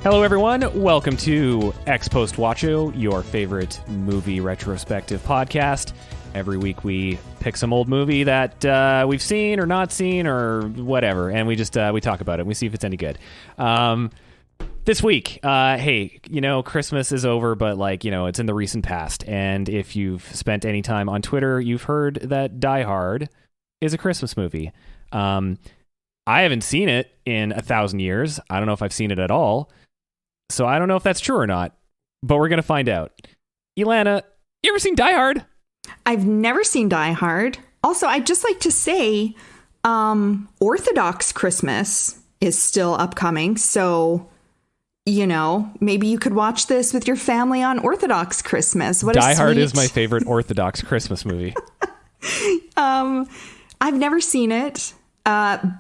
Hello, everyone. Welcome to Ex Post Watcho, your favorite movie retrospective podcast. Every week we pick some old movie that we've seen or not seen or whatever, and we talk about it and we see if it's any good. This week, hey, Christmas is over, but it's in the recent past. And if you've spent any time on Twitter, you've heard that Die Hard is a Christmas movie. I haven't seen it in 1,000 years. I don't know if I've seen it at all. So I don't know if that's true or not, but we're going to find out. Ilana, you ever seen Die Hard? I've never seen Die Hard. Also, I'd just like to say Orthodox Christmas is still upcoming. So, maybe you could watch this with your family on Orthodox Christmas. Die Hard is my favorite Orthodox Christmas movie. I've never seen it.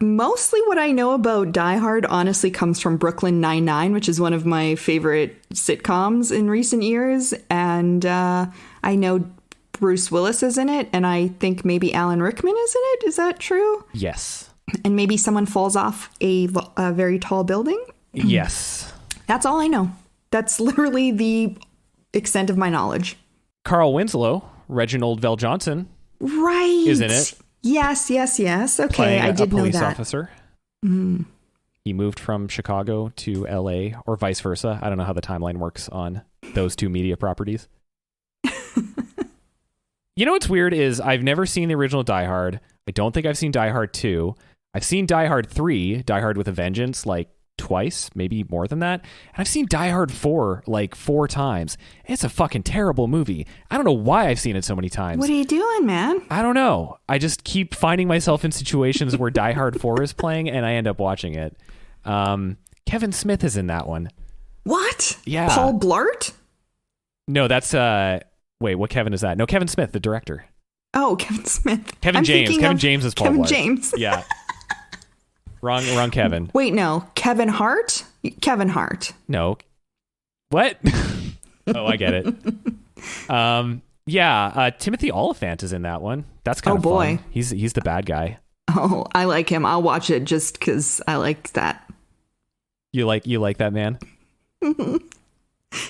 Mostly what I know about Die Hard honestly comes from Brooklyn Nine-Nine, which is one of my favorite sitcoms in recent years. And I know Bruce Willis is in it, and I think maybe Alan Rickman is in it. Is that true? Yes. And maybe someone falls off a very tall building? Yes. That's all I know. That's literally the extent of my knowledge. Carl Winslow, Reginald VelJohnson, right, is in it. Yes. Okay, Playing I did know that. A police officer. Mm. He moved from Chicago to LA, or vice versa. I don't know how the timeline works on those two media properties. What's weird is I've never seen the original Die Hard. I don't think I've seen Die Hard 2. I've seen Die Hard 3, Die Hard with a Vengeance, twice, maybe more than that. And I've seen Die Hard 4 4 times. It's a fucking terrible movie. I don't know why I've seen it so many times. What are you doing, man? I don't know. I just keep finding myself in situations where Die Hard 4 is playing and I end up watching it. Kevin Smith is in that one. What? Yeah. Paul Blart? No, that's wait, what Kevin is that? No, Kevin Smith, the director. Oh, Kevin Smith. Kevin James is Paul Kevin Blart. James. Yeah. Wrong Kevin. Wait, no. Kevin Hart? Kevin Hart. No. What? Oh, I get it. Timothy Olyphant is in that one. That's kind of fun. He's the bad guy. Oh, I like him. I'll watch it just because I like that. You like that man?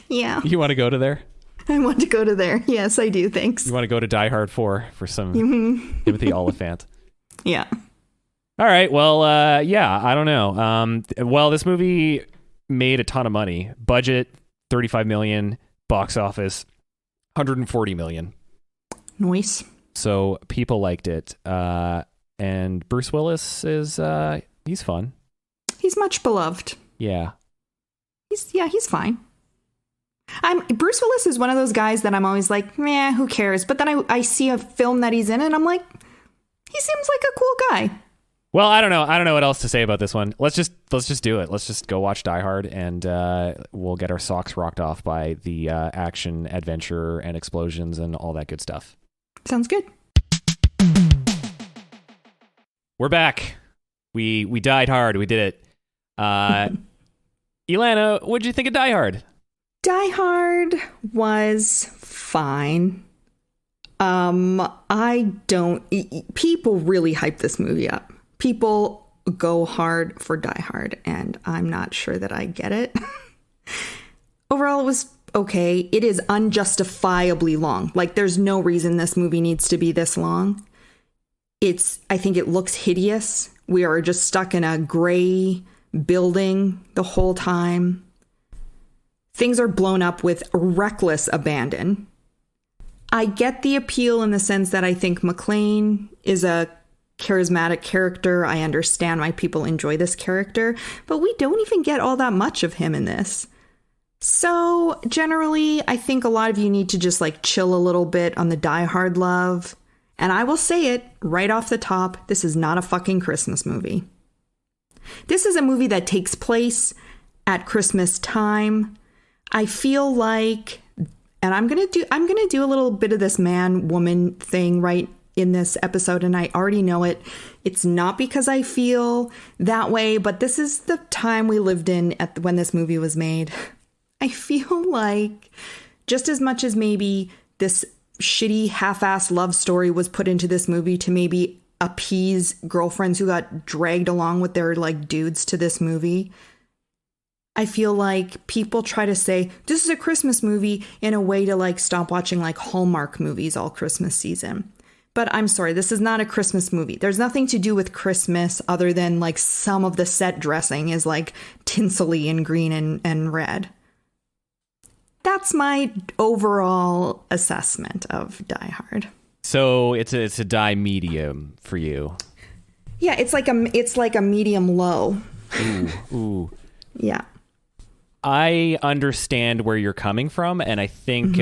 Yeah. You want to go to there? I want to go to there. Yes, I do. Thanks. You want to go to Die Hard 4 for some Timothy Olyphant? Yeah. All right. Well, I don't know. This movie made a ton of money. Budget, $35 million. Box office, $140 million. Nice. So people liked it. And Bruce Willis is, he's fun. He's much beloved. Yeah. He's fine. Bruce Willis is one of those guys that I'm always like, meh, who cares? But then I see a film that he's in and I'm like, he seems like a cool guy. Well, I don't know what else to say about this one. Let's just do it. Let's just go watch Die Hard, and we'll get our socks rocked off by the action, adventure, and explosions and all that good stuff. Sounds good. We're back. We died hard. We did it. Ilana, what'd you think of Die Hard? Die Hard was fine. People really hype this movie up. People go hard for Die Hard, and I'm not sure that I get it. Overall, it was okay. It is unjustifiably long. There's no reason this movie needs to be this long. I think it looks hideous. We are just stuck in a gray building the whole time. Things are blown up with reckless abandon. I get the appeal in the sense that I think McClane is a charismatic character. I understand why people enjoy this character, but we don't even get all that much of him in this. So generally, I think a lot of you need to just chill a little bit on the Die Hard love. And I will say it right off the top, this is not a fucking Christmas movie. This is a movie that takes place at Christmas time. I feel like, and I'm gonna do a little bit of this man-woman thing right in this episode, and I already know it. It's not because I feel that way, but this is the time we lived in when this movie was made. I feel like just as much as maybe this shitty half-ass love story was put into this movie to maybe appease girlfriends who got dragged along with their dudes to this movie, I feel like people try to say this is a Christmas movie in a way to like stop watching like Hallmark movies all Christmas season. But I'm sorry, this is not a Christmas movie. There's nothing to do with Christmas other than like some of the set dressing is like tinsely and green and red. That's my overall assessment of Die Hard. So it's a die medium for you. Yeah, it's like a medium low. Ooh. Yeah. I understand where you're coming from, and I think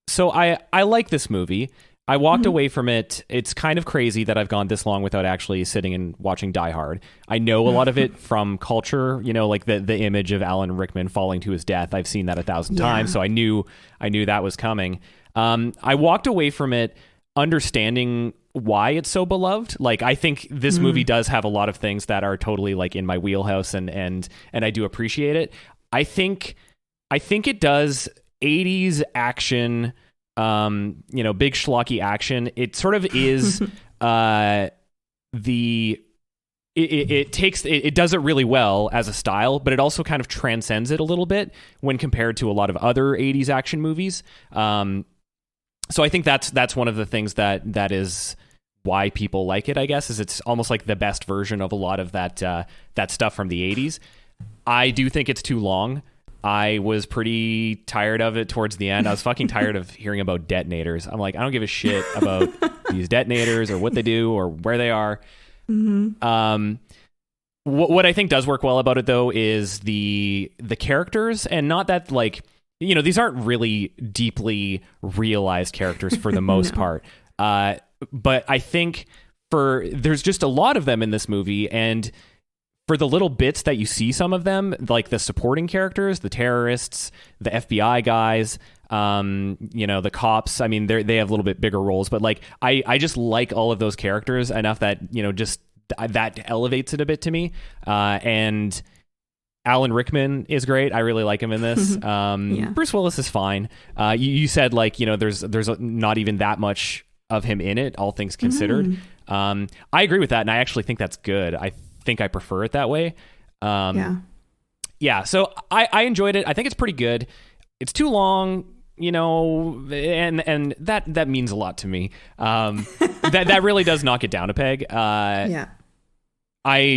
so I like this movie. I walked away from it. It's kind of crazy that I've gone this long without actually sitting and watching Die Hard. I know a lot of it from culture, like the image of Alan Rickman falling to his death. I've seen that 1,000 times, so I knew that was coming. I walked away from it understanding why it's so beloved. Like, I think this movie does have a lot of things that are totally like in my wheelhouse, and I do appreciate it. I think it does 80s action, big schlocky action. It sort of is it does it really well as a style, but it also kind of transcends it a little bit when compared to a lot of other 80s action movies. So I think that's one of the things that is why people like it, I guess, is it's almost like the best version of a lot of that stuff from the 80s. I do think it's too long. I was pretty tired of it towards the end. I was fucking tired of hearing about detonators. I'm like, I don't give a shit about these detonators or what they do or where they are. What I think does work well about it, though, is the characters, and not that, like, these aren't really deeply realized characters for the most part. But I think there's just a lot of them in this movie, and for the little bits that you see some of them, like the supporting characters, the terrorists, the FBI guys, the cops, I mean, they have a little bit bigger roles, but like, I just like all of those characters enough that, just that elevates it a bit to me. And Alan Rickman is great. I really like him in this. Bruce Willis is fine. You said, like, there's not even that much of him in it, all things considered. I agree with that, and I actually think that's good. I think I prefer it that way. So I enjoyed it. I think it's pretty good. It's too long, and that means a lot to me. That really does knock it down a peg. I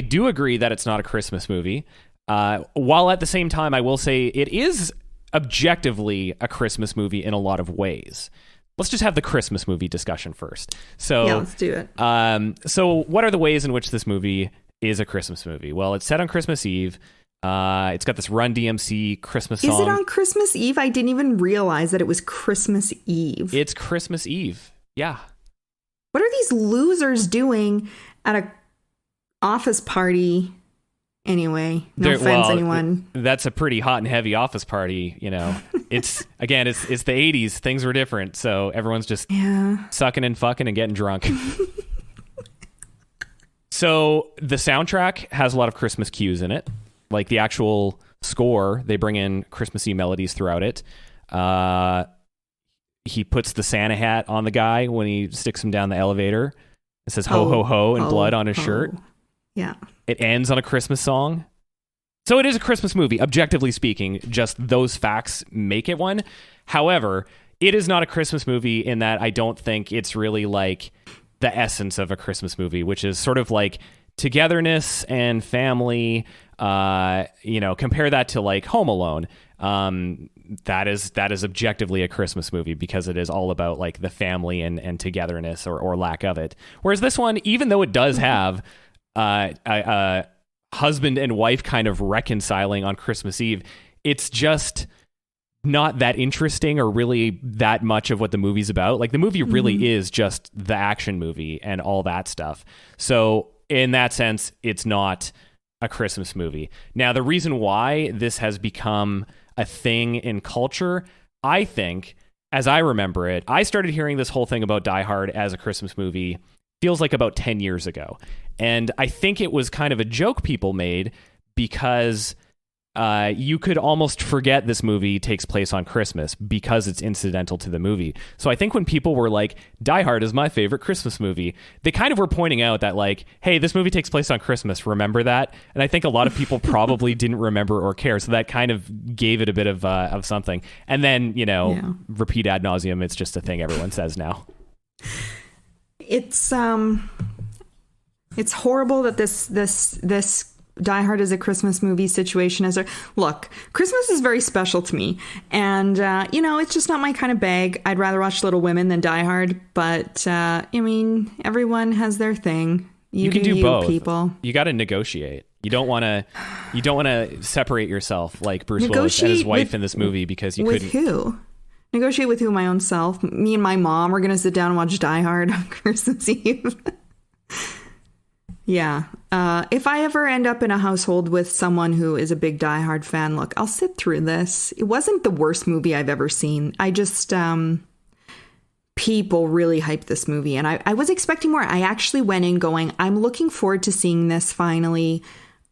do agree that it's not a Christmas movie. While at the same time, I will say it is objectively a Christmas movie in a lot of ways. Let's just have the Christmas movie discussion first. So, let's do it. So what are the ways in which this movie is a Christmas movie? Well, it's set on Christmas Eve. It's got this Run DMC Christmas song. Is it on Christmas Eve? I didn't even realize that it was Christmas Eve. It's Christmas Eve. Yeah. What are these losers doing at a office party? Anyway, no offense, anyone. That's a pretty hot and heavy office party, It's again, it's the 80s. Things were different, so everyone's just sucking and fucking and getting drunk. So the soundtrack has a lot of Christmas cues in it. Like the actual score, they bring in Christmassy melodies throughout it. He puts the Santa hat on the guy when he sticks him down the elevator. It says ho, ho, ho in blood on his shirt. Yeah. It ends on a Christmas song. So it is a Christmas movie, objectively speaking. Just those facts make it one. However, it is not a Christmas movie in that I don't think it's really like the essence of a Christmas movie, which is sort of like togetherness and family. Compare that to like Home Alone. That is objectively a Christmas movie because it is all about like the family and togetherness or lack of it. Whereas this one, even though it does have a husband and wife kind of reconciling on Christmas Eve, it's just not that interesting or really that much of what the movie's about. Like the movie really is just the action movie and all that stuff. So in that sense, it's not a Christmas movie. Now, the reason why this has become a thing in culture, I think, as I remember it, I started hearing this whole thing about Die Hard as a Christmas movie feels like about 10 years ago. And I think it was kind of a joke people made because you could almost forget this movie takes place on Christmas because it's incidental to the movie. So I think when people were like, Die Hard is my favorite Christmas movie, they kind of were pointing out that like, hey, this movie takes place on Christmas. Remember that? And I think a lot of people probably didn't remember or care. So that kind of gave it a bit of something. And then, repeat ad nauseum. It's just a thing everyone says now. It's horrible that this Die Hard is a Christmas movie situation. Look, Christmas is very special to me, and it's just not my kind of bag. I'd rather watch Little Women than Die Hard, but everyone has their thing. You can do both. People, you got to negotiate. You don't want to separate yourself like Bruce Willis and his wife in this movie because you couldn't. With who? Negotiate with who? My own self. Me and my mom are gonna sit down and watch Die Hard on Christmas Eve. Yeah. If I ever end up in a household with someone who is a big Die Hard fan, look, I'll sit through this. It wasn't the worst movie I've ever seen. I just, people really hyped this movie, and I was expecting more. I actually went in going, I'm looking forward to seeing this finally.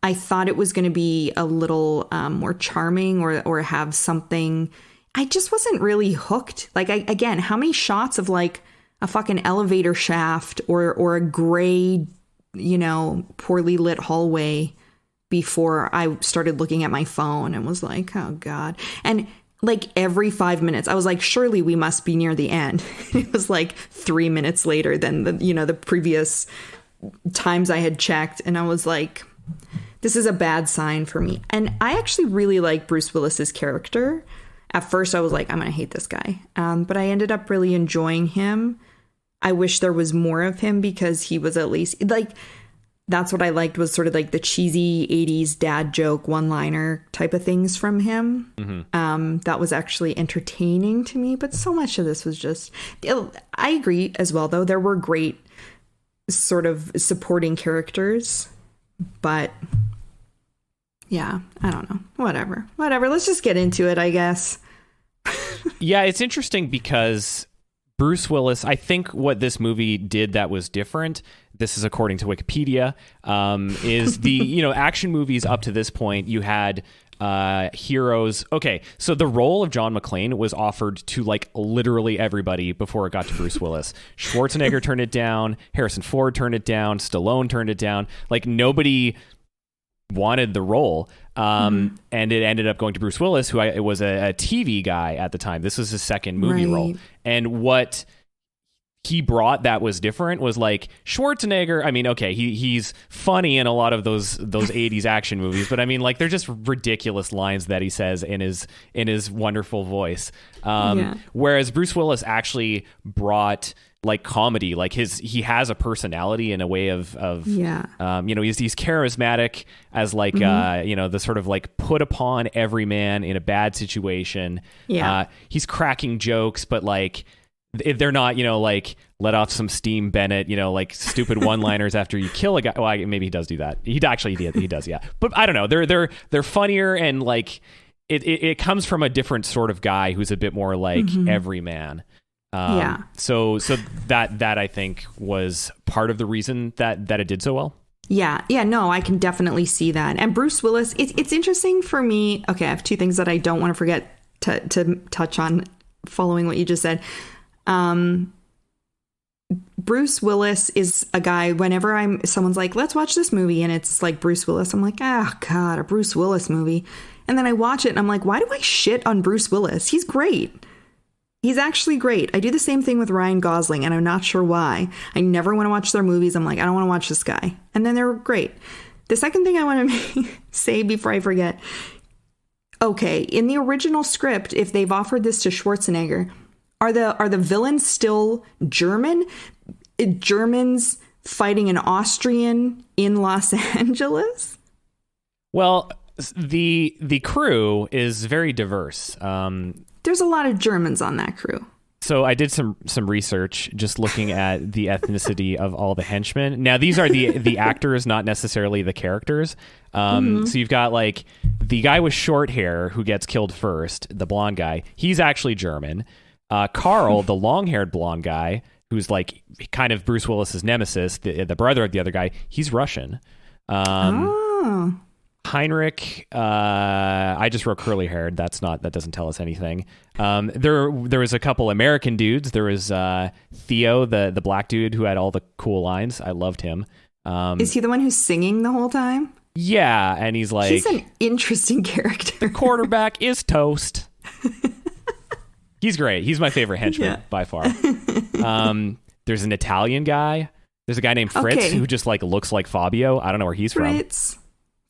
I thought it was going to be a little more charming or have something. I just wasn't really hooked. Like, again, how many shots of like a fucking elevator shaft or a gray, poorly lit hallway before I started looking at my phone and was like, oh God. And like every 5 minutes, I was like, surely we must be near the end. It was like 3 minutes later than the previous times I had checked. And I was like, this is a bad sign for me. And I actually really like Bruce Willis's character. At first I was like, I'm going to hate this guy. But I ended up really enjoying him. I wish there was more of him because he was at least like, that's what I liked was sort of like the cheesy 80s dad joke one-liner type of things from him. Mm-hmm. That was actually entertaining to me, but so much of this was just, I agree as well, though. There were great sort of supporting characters, but yeah, I don't know. Whatever. Let's just get into it, I guess. Yeah, it's interesting because Bruce Willis, I think what this movie did that was different, this is according to Wikipedia, is the, action movies up to this point, you had heroes. Okay, so the role of John McClane was offered to like literally everybody before it got to Bruce Willis. Schwarzenegger turned it down, Harrison Ford turned it down, Stallone turned it down. Like nobody wanted the role. And it ended up going to Bruce Willis, who was a TV guy at the time. This was his second movie role. And what he brought that was different was like Schwarzenegger. I mean, okay, he's funny in a lot of those 80s action movies, but I mean, like, they're just ridiculous lines that he says in his wonderful voice. Whereas Bruce Willis actually brought like comedy, like he has a personality in a way of he's charismatic as like the sort of like put upon every man in a bad situation. He's cracking jokes, but like they're not like let off some steam Bennett, like stupid one-liners after you kill a guy. Well, maybe he does do that. He does, yeah. But I don't know, they're funnier, and like it comes from a different sort of guy who's a bit more like everyman. So that I think was part of the reason that it did so well. No, I can definitely see that. And Bruce Willis, it's interesting for me. Okay, I have two things that I don't want to forget to touch on following what you just said. Bruce Willis is a guy, whenever someone's like, let's watch this movie, and it's like Bruce Willis, I'm like, oh God, a Bruce Willis movie. And then I watch it and I'm like, why do I shit on Bruce Willis? He's great. He's actually great. I do the same thing with Ryan Gosling, and I'm not sure why. I never want to watch their movies. I'm like, I don't want to watch this guy. And then they're great. The second thing I want to say before I forget. Okay, in the original script, if they've offered this to Schwarzenegger, are the villains still German? Germans fighting an Austrian in Los Angeles? Well, the crew is very diverse. There's a lot of Germans on that crew. So I did some research just looking at the ethnicity of all the henchmen. Now, these are the actors, not necessarily the characters. So you've got like the guy with short hair who gets killed first, the blonde guy. He's actually German. Carl, the long-haired blonde guy, who's like kind of Bruce Willis's nemesis, the brother of the other guy, he's Russian. Heinrich, I just wrote curly haired. That doesn't tell us anything. There was a couple American dudes. There was Theo, the black dude who had all the cool lines. I loved him. Is he the one who's singing the whole time? Yeah, and he's like... He's an interesting character. The quarterback is toast. He's great. He's my favorite henchman by far. There's an Italian guy. There's a guy named Fritz who just like looks like Fabio. I don't know where he's from.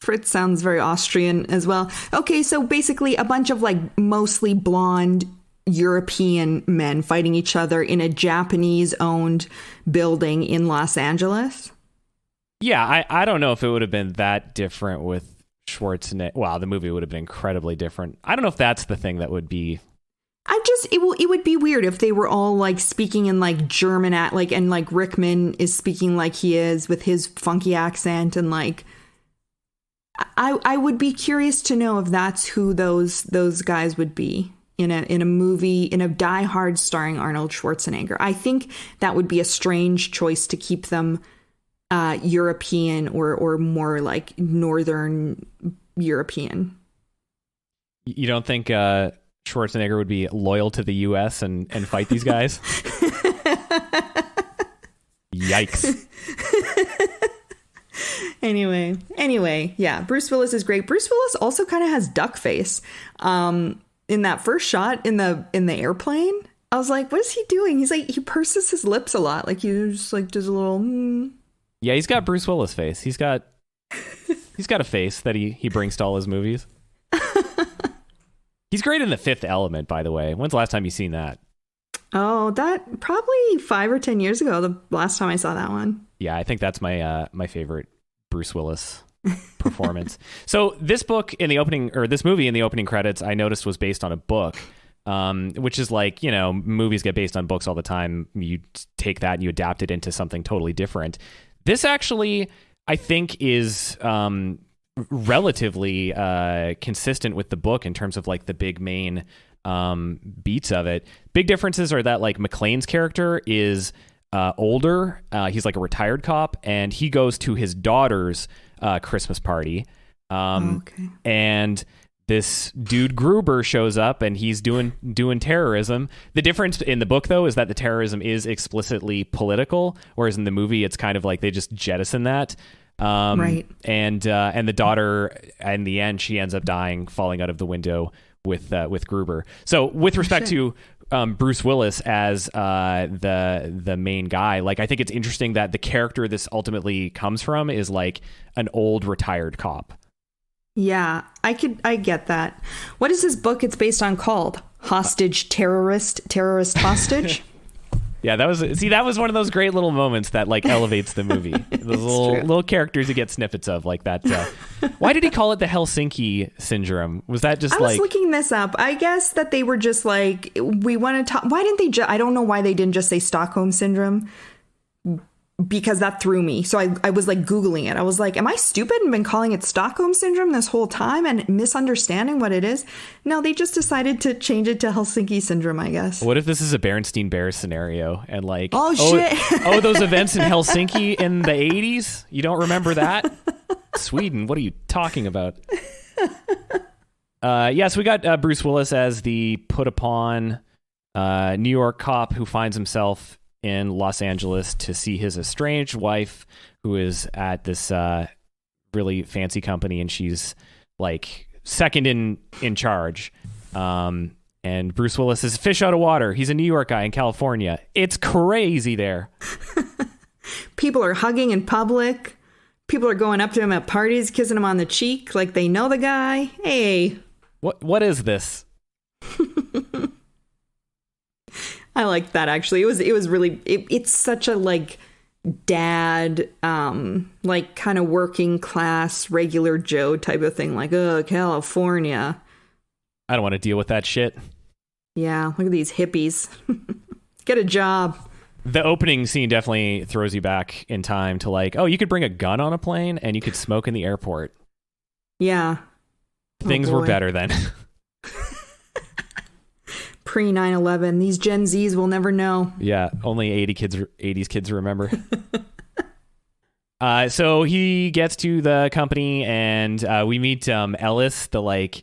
Fritz sounds very Austrian as well. Okay, so basically a bunch of like mostly blonde European men fighting each other in a Japanese-owned building in Los Angeles. Yeah, I don't know if it would have been that different with Schwarzenegger. Wow, the movie would have been incredibly different. I don't know if that's the thing that would be... It would be weird if they were all like speaking in like German and like Rickman is speaking like he is with his funky accent, and like I would be curious to know if that's who those guys would be in a movie, in a Die Hard starring Arnold Schwarzenegger. I think that would be a strange choice to keep them European or more like Northern European. You don't think Schwarzenegger would be loyal to the U.S. and fight these guys? Yikes. Anyway, yeah, Bruce Willis is great. Bruce Willis also kind of has duck face. In that first shot in the airplane, I was like, what is he doing? He's like, he purses his lips a lot. Like he just like does a little. Yeah, he's got Bruce Willis face. He's got a face that he brings to all his movies. He's great in The Fifth Element, by the way. When's the last time you seen that? Oh, that probably 5 or 10 years ago, the last time I saw that one. Yeah, I think that's my my favorite Bruce Willis performance. So this movie in the opening credits, I noticed was based on a book, which is like, you know, movies get based on books all the time. You take that and you adapt it into something totally different. This actually, I think, is relatively consistent with the book in terms of like the big main beats of it. Big differences are that like McClane's character is older. He's like a retired cop, and he goes to his daughter's Christmas party. And this dude Gruber shows up, and he's doing terrorism. The difference in the book, though, is that the terrorism is explicitly political, whereas in the movie, it's kind of like they just jettison that. Right. And the daughter, in the end, she ends up dying, falling out of the window with Gruber. So with respect to Bruce Willis as the main guy, like, I think it's interesting that the character this ultimately comes from is like an old retired cop. Yeah, I get that. What is this book it's based on called? Hostage Terrorist Hostage? Yeah, that was one of those great little moments that like elevates the movie. Those little characters you get snippets of like that. Why did he call it the Helsinki syndrome? Was that just I was looking this up. I guess that they were just like, we want to talk. Why didn't they I don't know why they didn't just say Stockholm syndrome, because that threw me. So I was like Googling it. I was like, am I stupid and been calling it Stockholm syndrome this whole time and misunderstanding what it is? No, they just decided to change it to Helsinki syndrome, I guess. What if this is a Berenstain Bears scenario and like, shit. Those events in Helsinki in the 80s? You don't remember that? Sweden, what are you talking about? So we got Bruce Willis as the put upon New York cop who finds himself in Los Angeles to see his estranged wife, who is at this really fancy company, and she's like second in charge. And Bruce Willis is fish out of water. He's a New York guy in California. It's crazy there. People are hugging in public. People are going up to him at parties, kissing him on the cheek like they know the guy. Hey. What is this? I liked that, actually. It was really, it's such a like dad, like kind of working class, regular Joe type of thing. Like, oh, California. I don't want to deal with that shit. Yeah, look at these hippies. Get a job. The opening scene definitely throws you back in time to like, oh, you could bring a gun on a plane and you could smoke in the airport. Yeah. Things were better then. Pre 9/11, these Gen Zs will never know. Yeah, only 80s kids remember. So he gets to the company, and we meet Ellis, the like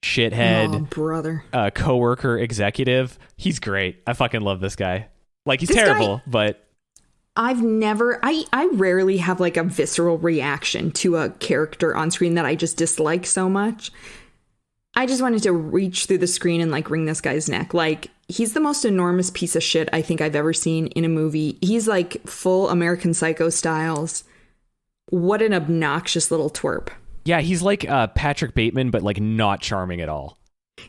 shithead brother coworker executive. He's great. I fucking love this guy. Like, he's this terrible, guy, but I rarely have like a visceral reaction to a character on screen that I just dislike so much. I just wanted to reach through the screen and like wring this guy's neck. Like, he's the most enormous piece of shit I think I've ever seen in a movie. He's like full American Psycho styles. What an obnoxious little twerp. Yeah, he's like Patrick Bateman, but like not charming at all.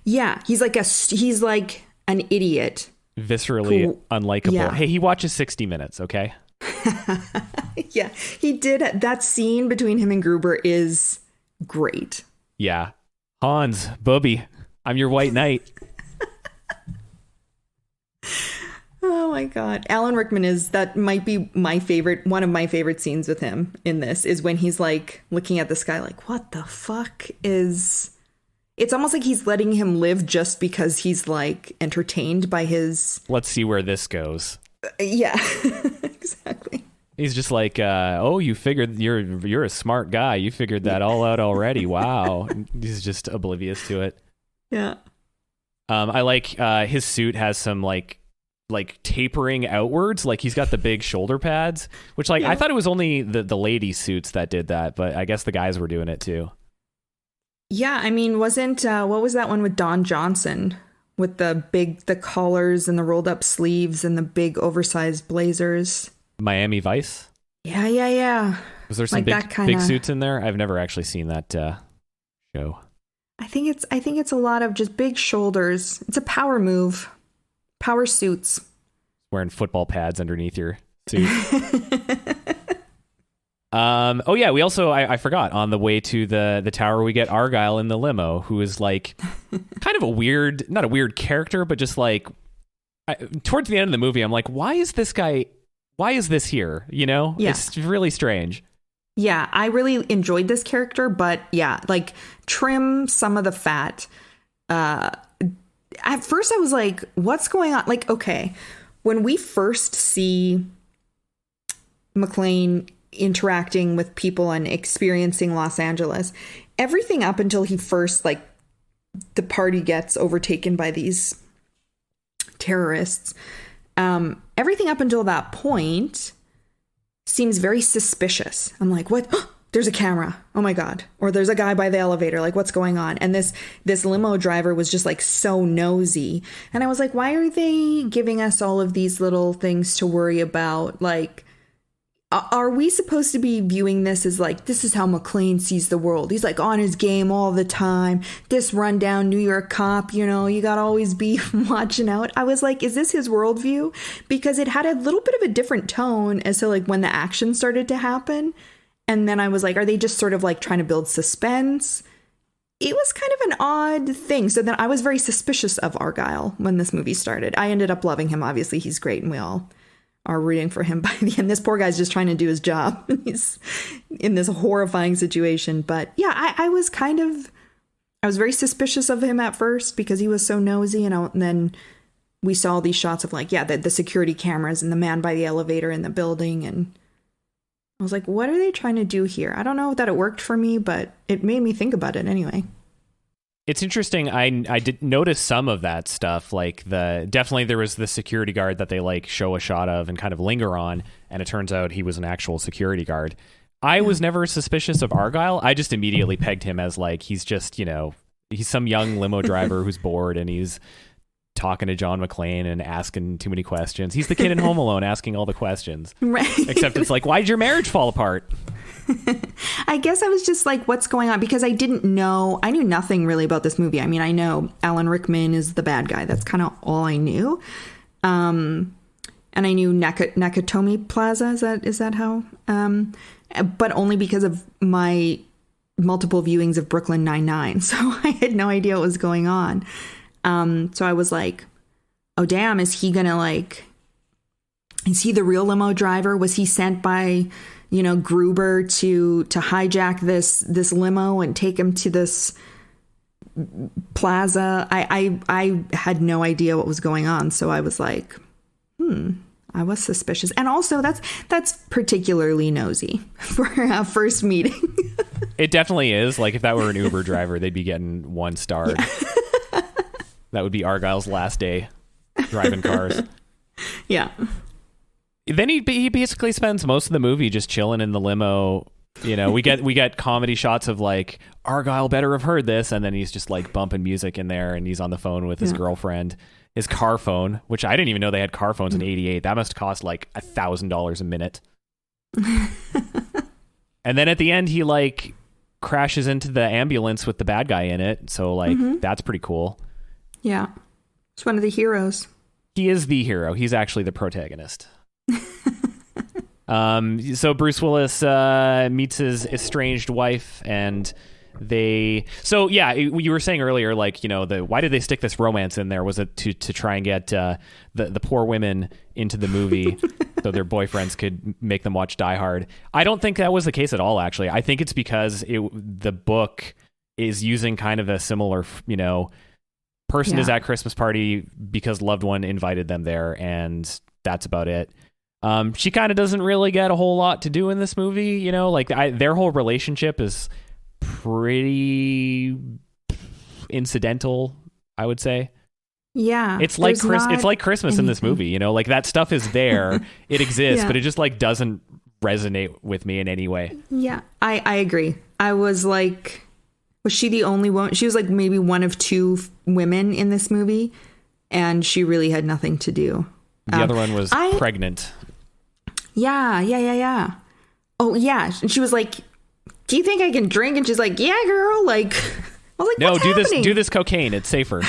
Yeah, he's like an idiot. Viscerally unlikable. Yeah. Hey, he watches 60 Minutes, okay? Yeah, he did. That scene between him and Gruber is great. Yeah. Hans, Bubby, I'm your white knight. Oh my God. Alan Rickman that might be one of my favorite scenes with him in this is when he's like looking at the sky like, what the fuck is... It's almost like he's letting him live just because he's like entertained by his... Let's see where this goes. Yeah, exactly. He's just like, oh, you figured you're a smart guy. You figured that all out already. Wow. He's just oblivious to it. Yeah. I like his suit has some like tapering outwards. Like, he's got the big shoulder pads, which like, yeah. I thought it was only the lady suits that did that, but I guess the guys were doing it too. Yeah, I mean, wasn't what was that one with Don Johnson with the collars and the rolled up sleeves and the big oversized blazers? Miami Vice? Yeah. Was there some like big suits in there? I've never actually seen that show. I think it's a lot of just big shoulders. It's a power move. Power suits. Wearing football pads underneath your suit. Oh yeah, we also I forgot, on the way to the tower we get Argyle in the limo, who is like kind of not a weird character, but just like towards the end of the movie I'm like, why is this here? You know? Yeah. It's really strange. Yeah, I really enjoyed this character, but yeah, like trim some of the fat. At first I was like, what's going on? Like, okay, when we first see McClane interacting with people and experiencing Los Angeles, everything up until he first, like, the party gets overtaken by these terrorists, everything up until that point seems very suspicious. I'm like, what? There's a camera. Oh my God. Or there's a guy by the elevator. Like, what's going on? And this limo driver was just like so nosy. And I was like, why are they giving us all of these little things to worry about? Like, are we supposed to be viewing this as like, this is how McClane sees the world? He's like on his game all the time. This rundown New York cop, you know, you got to always be watching out. I was like, is this his worldview? Because it had a little bit of a different tone as to like when the action started to happen. And then I was like, are they just sort of like trying to build suspense? It was kind of an odd thing. So then I was very suspicious of Argyle when this movie started. I ended up loving him. Obviously, he's great and we all are rooting for him by the end. This poor guy's just trying to do his job. He's in this horrifying situation. But yeah, I was very suspicious of him at first because he was so nosy. And then we saw these shots of like, yeah, the security cameras and the man by the elevator in the building. And I was like, what are they trying to do here? I don't know that it worked for me, but it made me think about it anyway. It's interesting. I did notice some of that stuff. Like definitely there was the security guard that they like show a shot of and kind of linger on. And it turns out he was an actual security guard. I was never suspicious of Argyle. I just immediately pegged him as like, he's just, you know, he's some young limo driver who's bored and he's talking to John McClane and asking too many questions. He's the kid in Home Alone asking all the questions. Right. Except it's like, why did your marriage fall apart? I guess I was just like, what's going on? Because I knew nothing really about this movie. I mean, I know Alan Rickman is the bad guy. That's kind of all I knew. And I knew Nakatomi Plaza. Is that how? But only because of my multiple viewings of Brooklyn Nine-Nine. So I had no idea what was going on. So I was like, oh, damn, is he the real limo driver? Was he sent by, you know, Gruber to hijack this limo and take him to this plaza? I had no idea what was going on. So I was like, I was suspicious. And also that's particularly nosy for a first meeting. It definitely is. Like, if that were an Uber driver, they'd be getting 1 star. Yeah. That would be Argyle's last day driving cars. Yeah. Then he basically spends most of the movie just chilling in the limo. You know, we get comedy shots of like, Argyle better have heard this, and then he's just like bumping music in there, and he's on the phone with his girlfriend, his car phone, which I didn't even know they had car phones in '88. That must cost like $1,000 a minute. And then at the end, he like crashes into the ambulance with the bad guy in it. So like, that's pretty cool. Yeah, he's one of the heroes. He is the hero. He's actually the protagonist. So Bruce Willis meets his estranged wife, and you were saying earlier, like, you know, why did they stick this romance in there? Was it to try and get the poor women into the movie so their boyfriends could make them watch Die Hard? I don't think that was the case at all, actually. I think it's because the book is using kind of a similar, you know, person is at Christmas party because loved one invited them there, and that's about it. She kind of doesn't really get a whole lot to do in this movie, you know, like their whole relationship is pretty incidental, I would say. Yeah. It's like it's like Christmas in this movie, you know, like that stuff is there, it exists, but it just like doesn't resonate with me in any way. Yeah, I agree. I was like, was she the only one? She was like maybe one of 2 women in this movie, and she really had nothing to do. The other one was pregnant. Yeah. Oh, yeah. And she was like, do you think I can drink? And she's like, yeah, girl. Like, I was like, no, what's do happening? this cocaine. It's safer.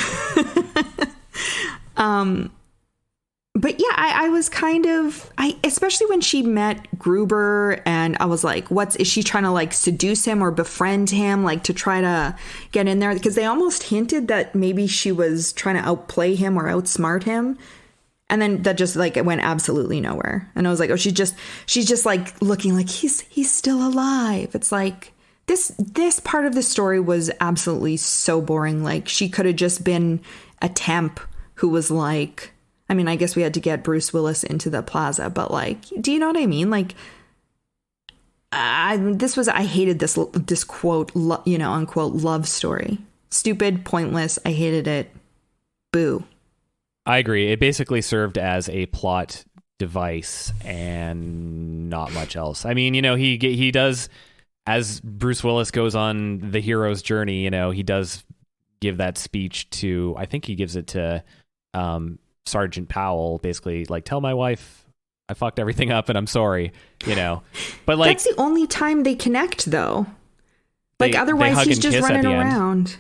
But yeah, I was kind of, especially when she met Gruber, and I was like, is she trying to like seduce him or befriend him, like to try to get in there? Because they almost hinted that maybe she was trying to outplay him or outsmart him. And then that just like, it went absolutely nowhere. And I was like, oh, she's just like looking like he's still alive. It's like this part of the story was absolutely so boring. Like, she could have just been a temp who was like, I mean, I guess we had to get Bruce Willis into the plaza, but like, do you know what I mean? Like, I hated this quote, you know, unquote love story. Stupid, pointless. I hated it. Boo. I agree. It basically served as a plot device and not much else. I mean, you know, he does, as Bruce Willis goes on the hero's journey, you know, he does give that speech to, I think he gives it to Sergeant Powell, basically like, tell my wife I fucked everything up and I'm sorry, you know. But like, that's the only time they connect though. Like, otherwise he's just running around.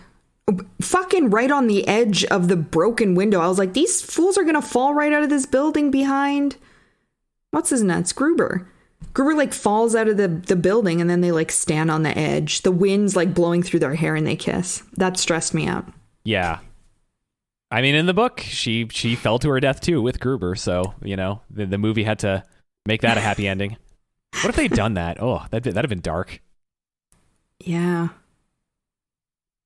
Fucking right on the edge of the broken window. I was like, these fools are gonna fall right out of this building behind, what's his nuts, Gruber like falls out of the building, and then they like stand on the edge, the wind's like blowing through their hair, and they kiss. That stressed me out. Yeah, I mean, in the book she fell to her death too with Gruber, so you know the movie had to make that a happy ending. What if they'd done that? Oh, that'd have been dark. Yeah,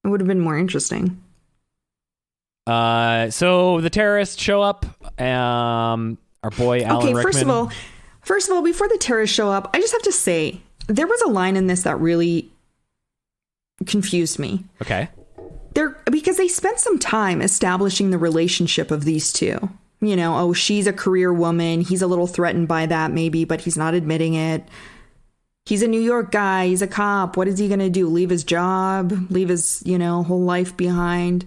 it would have been more interesting. So the terrorists show up. Our boy Alan Rickman. First of all, before the terrorists show up, I just have to say there was a line in this that really confused me. Okay. Because they spent some time establishing the relationship of these two. You know, oh, she's a career woman. He's a little threatened by that, maybe, but he's not admitting it. He's a New York guy. He's a cop. What is he going to do? Leave his job? Leave his, you know, whole life behind?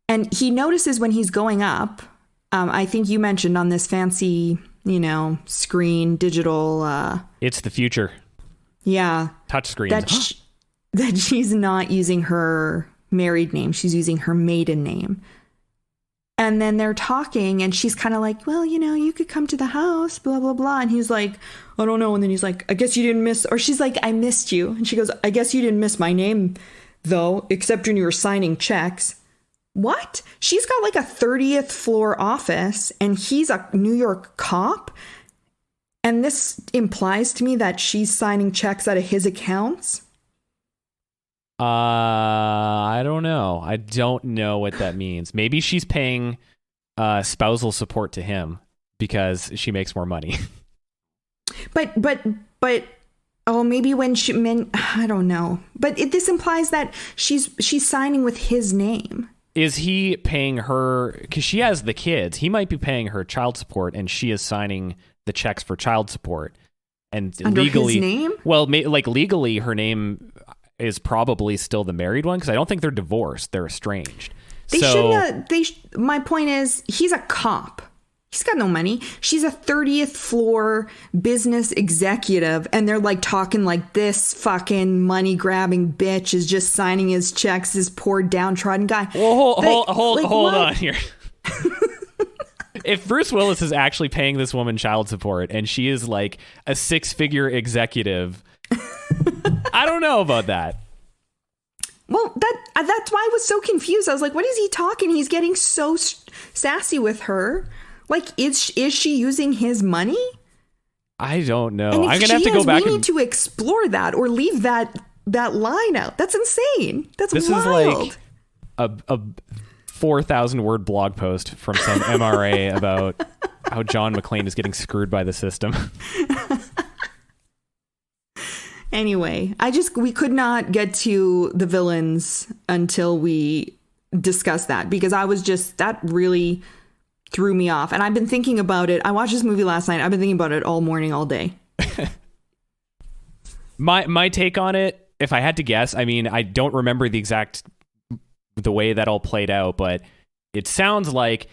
And he notices when he's going up, I think you mentioned on this fancy, you know, screen, digital. It's the future. Yeah. Touch screens. That she's not using her married name. She's using her maiden name. And then they're talking and she's kind of like, well, you know, you could come to the house, blah, blah, blah. And he's like, I don't know. And then he's like, I guess you didn't miss, or she's like, I missed you. And she goes, I guess you didn't miss my name, though, except when you were signing checks. What? She's got like a 30th floor office and he's a New York cop. And this implies to me that she's signing checks out of his accounts. I don't know. I don't know what that means. Maybe she's paying spousal support to him because she makes more money. But oh, maybe when she meant, I don't know. But this implies that she's signing with his name. Is he paying her, because she has the kids, he might be paying her child support and she is signing the checks for child support. And under legally, his name? Well, like legally her name is probably still the married one, because I don't think they're divorced, they're estranged. They shouldn't have, my point is, he's a cop. He's got no money. She's a 30th floor business executive, and they're like talking like this fucking money grabbing bitch is just signing his checks, this poor downtrodden guy. Well, hold on here. If Bruce Willis is actually paying this woman child support and she is like a 6-figure executive, I don't know about that. Well, that's why I was so confused. I was like, what is he talking? He's getting so sassy with her. Like, is she using his money? I don't know. And if I'm going to have to go back. We need to explore that or leave that line out. That's insane. This wild. Is like a 4,000 word blog post from some MRA about how John McClane is getting screwed by the system. Anyway, we could not get to the villains until we discussed that, because that really threw me off. And I've been thinking about it. I watched this movie last night. I've been thinking about it all morning, all day. My take on it, if I had to guess, I mean, I don't remember the way that all played out, but it sounds like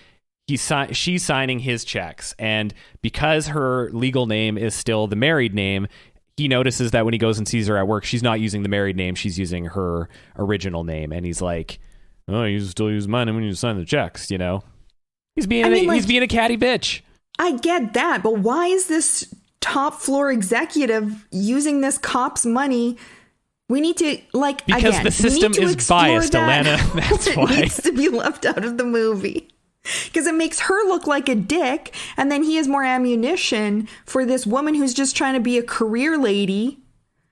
she's signing his checks. And because her legal name is still the married name, he notices that when he goes and sees her at work, she's not using the married name. She's using her original name. And he's like, oh, you still use my name when you sign the checks, you know? He's being a catty bitch. I get that, but why is this top floor executive using this cop's money? We need to, because the system is biased, Alana. That's why. It needs to be left out of the movie. Because it makes her look like a dick, and then he has more ammunition for this woman who's just trying to be a career lady.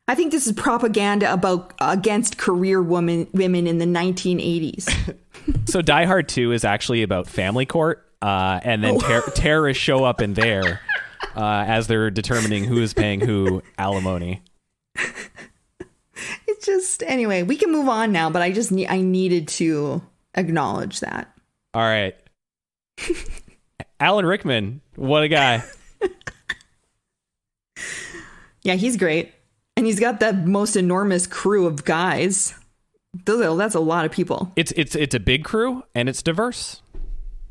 I think this is propaganda against career women in the 1980s. So Die Hard 2 is actually about family court, and then terrorists show up in there as they're determining who is paying who alimony. It's just, anyway, we can move on now, but I needed to acknowledge that. All right. Alan Rickman, what a guy. Yeah, he's great. And he's got that most enormous crew of guys. That's a lot of people. It's a big crew, and it's diverse.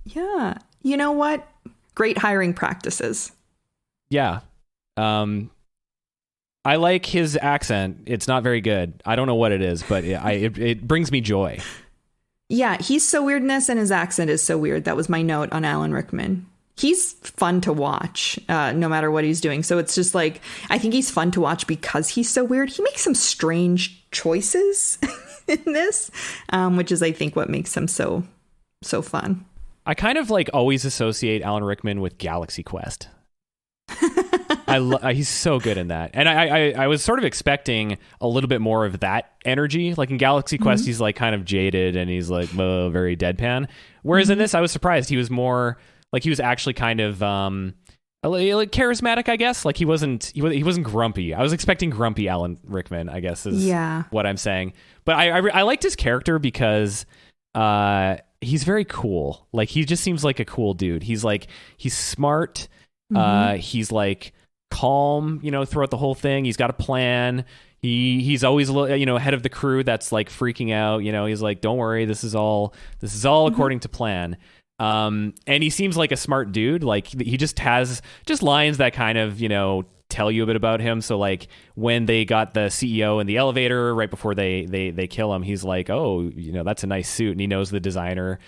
Yeah. You know what? Great hiring practices. Yeah. I like his accent. It's not very good. I don't know what it is, but it brings me joy. Yeah, he's so weird in this, and his accent is so weird. That was my note on Alan Rickman. He's fun to watch, no matter what he's doing. So it's just like, I think he's fun to watch because he's so weird. He makes some strange choices in this, which is, I think, what makes him so fun. I kind of always associate Alan Rickman with Galaxy Quest. He's so good in that. And I was sort of expecting a little bit more of that energy. Like in Galaxy Quest, he's kind of jaded and he's very deadpan. Whereas in this, I was surprised. He was more he was actually kind of charismatic, I guess. He wasn't grumpy. I was expecting grumpy Alan Rickman, I guess is what I'm saying. But I liked his character because he's very cool. He just seems like a cool dude. He's smart. He's calm, throughout the whole thing. He's got a plan. He's always, ahead of the crew that's freaking out. He's don't worry, this is all according to plan. And he seems like a smart dude. He just has lines that kind of, tell you a bit about him. So when they got the CEO in the elevator right before they kill him, he's oh, that's a nice suit. And he knows the designer.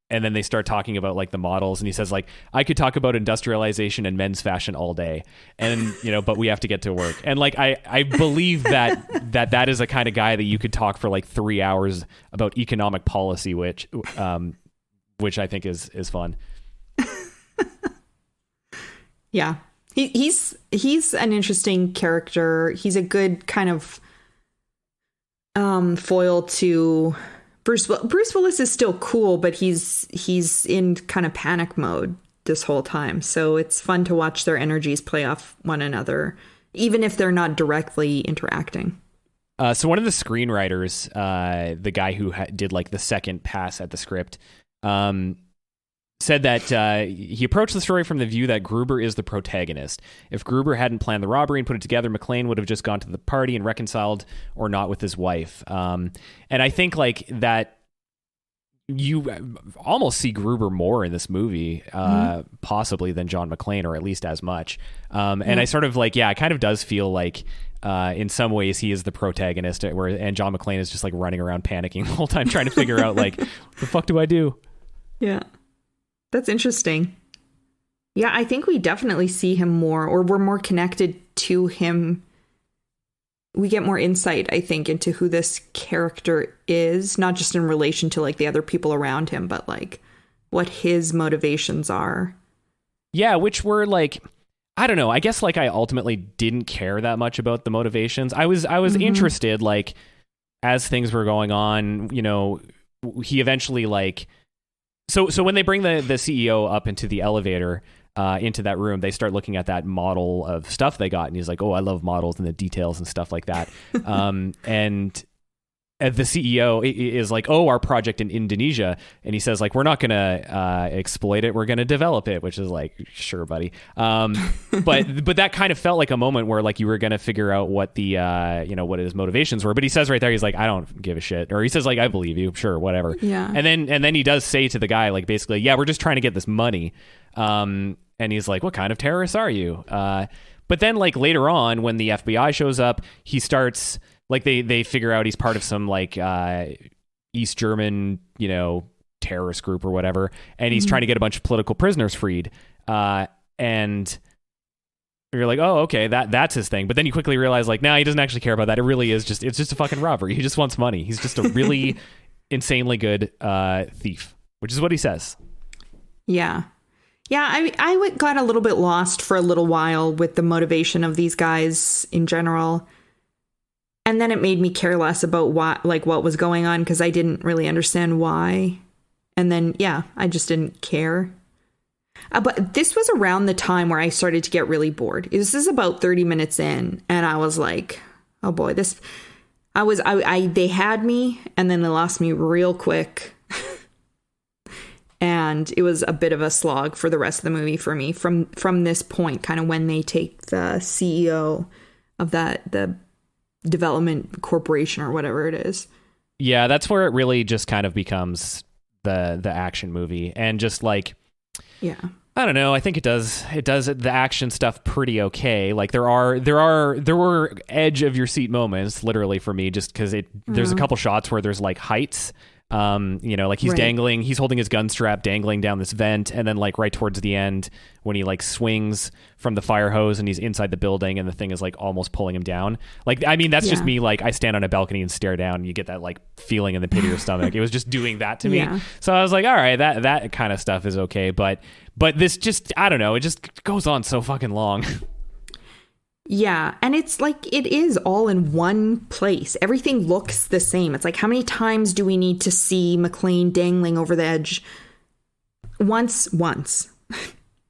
And then they start talking about the models, and he says I could talk about industrialization and men's fashion all day, and but we have to get to work. And I believe that is a kind of guy that you could talk for 3 hours about economic policy, which I think is fun. Yeah, he's an interesting character. He's a good kind of foil to Bruce Willis is still cool, but he's in kind of panic mode this whole time. So it's fun to watch their energies play off one another, even if they're not directly interacting. So one of the screenwriters, the guy who did like the second pass at the script, said that he approached the story from the view that Gruber is the protagonist. If Gruber hadn't planned the robbery and put it together, McClane would have just gone to the party and reconciled or not with his wife. And I think like that you almost see Gruber more in this movie, possibly than John McClane, or at least as much. And I sort of like, it kind of does feel like in some ways he is the protagonist, and John McClane is just like running around panicking the whole time trying to figure out like, what the fuck do I do? Yeah. That's interesting. Yeah, I think we definitely see him more, or we're more connected to him. We get more insight, I think, into who this character is, not just in relation to like the other people around him, but like what his motivations are. Yeah, which were like, I don't know. I guess like I ultimately didn't care that much about the motivations. I was interested, like, as things were going on, you know, he eventually like, so when they bring the CEO up into the elevator, into that room, they start looking at that model of stuff they got, and he's like, "Oh, I love models and the details and stuff like that." And the CEO is like, "Oh, our project in Indonesia," and he says like, "We're not gonna exploit it, we're gonna develop it," which is like, "Sure, buddy." But that kind of felt like a moment where like you were gonna figure out what the what his motivations were. But he says right there, he's like, "I don't give a shit," or he says like, "I believe you, sure, whatever." Yeah. And then he does say to the guy like basically, "Yeah, we're just trying to get this money." And he's like, "What kind of terrorists are you?" But then like later on, when the FBI shows up, he starts like they figure out he's part of some like East German, terrorist group or whatever, and he's trying to get a bunch of political prisoners freed. And you're like, "Oh, okay, that's his thing." But then you quickly realize like, nah, he doesn't actually care about that. It really is it's just a fucking robbery. He just wants money. He's just a really insanely good thief, which is what he says. Yeah. Yeah, I got a little bit lost for a little while with the motivation of these guys in general. And then it made me care less about what was going on, because I didn't really understand why. And then, I just didn't care. But this was around the time where I started to get really bored. This is about 30 minutes in, and I was like, oh boy, they had me, and then they lost me real quick. And it was a bit of a slog for the rest of the movie for me from this point, kind of when they take the CEO of the development corporation or whatever it is. Yeah, that's where it really just kind of becomes the action movie, and just like, I don't know, I think it does the action stuff pretty okay. Like there were edge of your seat moments literally for me, just because there's a couple shots where there's like heights. Like he's dangling, he's holding his gun strap dangling down this vent, and then like right towards the end when he like swings from the fire hose and he's inside the building and the thing is like almost pulling him down. Like, I mean, that's just me, like I stand on a balcony and stare down and you get that like feeling in the pit of your stomach. It was just doing that to me. So I was like, all right, that kind of stuff is okay, but this just, I don't know, it just goes on so fucking long. Yeah, and it's like it is all in one place. Everything looks the same. It's like, how many times do we need to see McClane dangling over the edge? Once.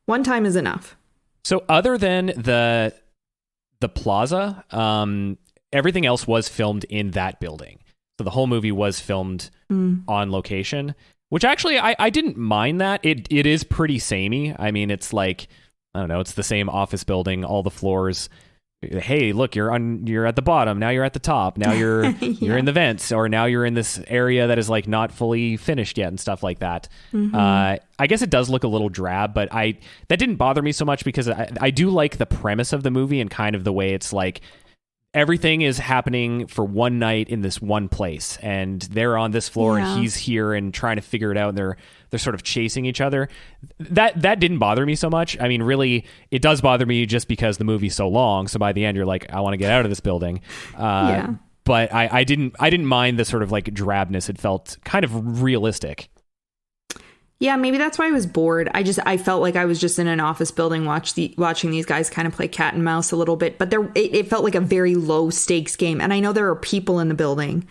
One time is enough. So other than the plaza, everything else was filmed in that building. So the whole movie was filmed on location, which actually I didn't mind that. It is pretty samey. I mean, it's like, I don't know, it's the same office building, all the floors. Hey, look, you're at the bottom, now you're at the top, now you're in the vents, or now you're in this area that is like not fully finished yet and stuff like that. I guess it does look a little drab, but that didn't bother me so much, because I do like the premise of the movie and kind of the way it's like everything is happening for one night in this one place, and they're on this floor and he's here and trying to figure it out, and they're sort of chasing each other. That didn't bother me so much. I mean, really, it does bother me just because the movie's so long. So by the end, you're like, I want to get out of this building. But I didn't mind the sort of like drabness. It felt kind of realistic. Yeah, maybe that's why I was bored. I felt like I was just in an office building watching these guys kind of play cat and mouse a little bit. But it felt like a very low stakes game. And I know there are people in the building,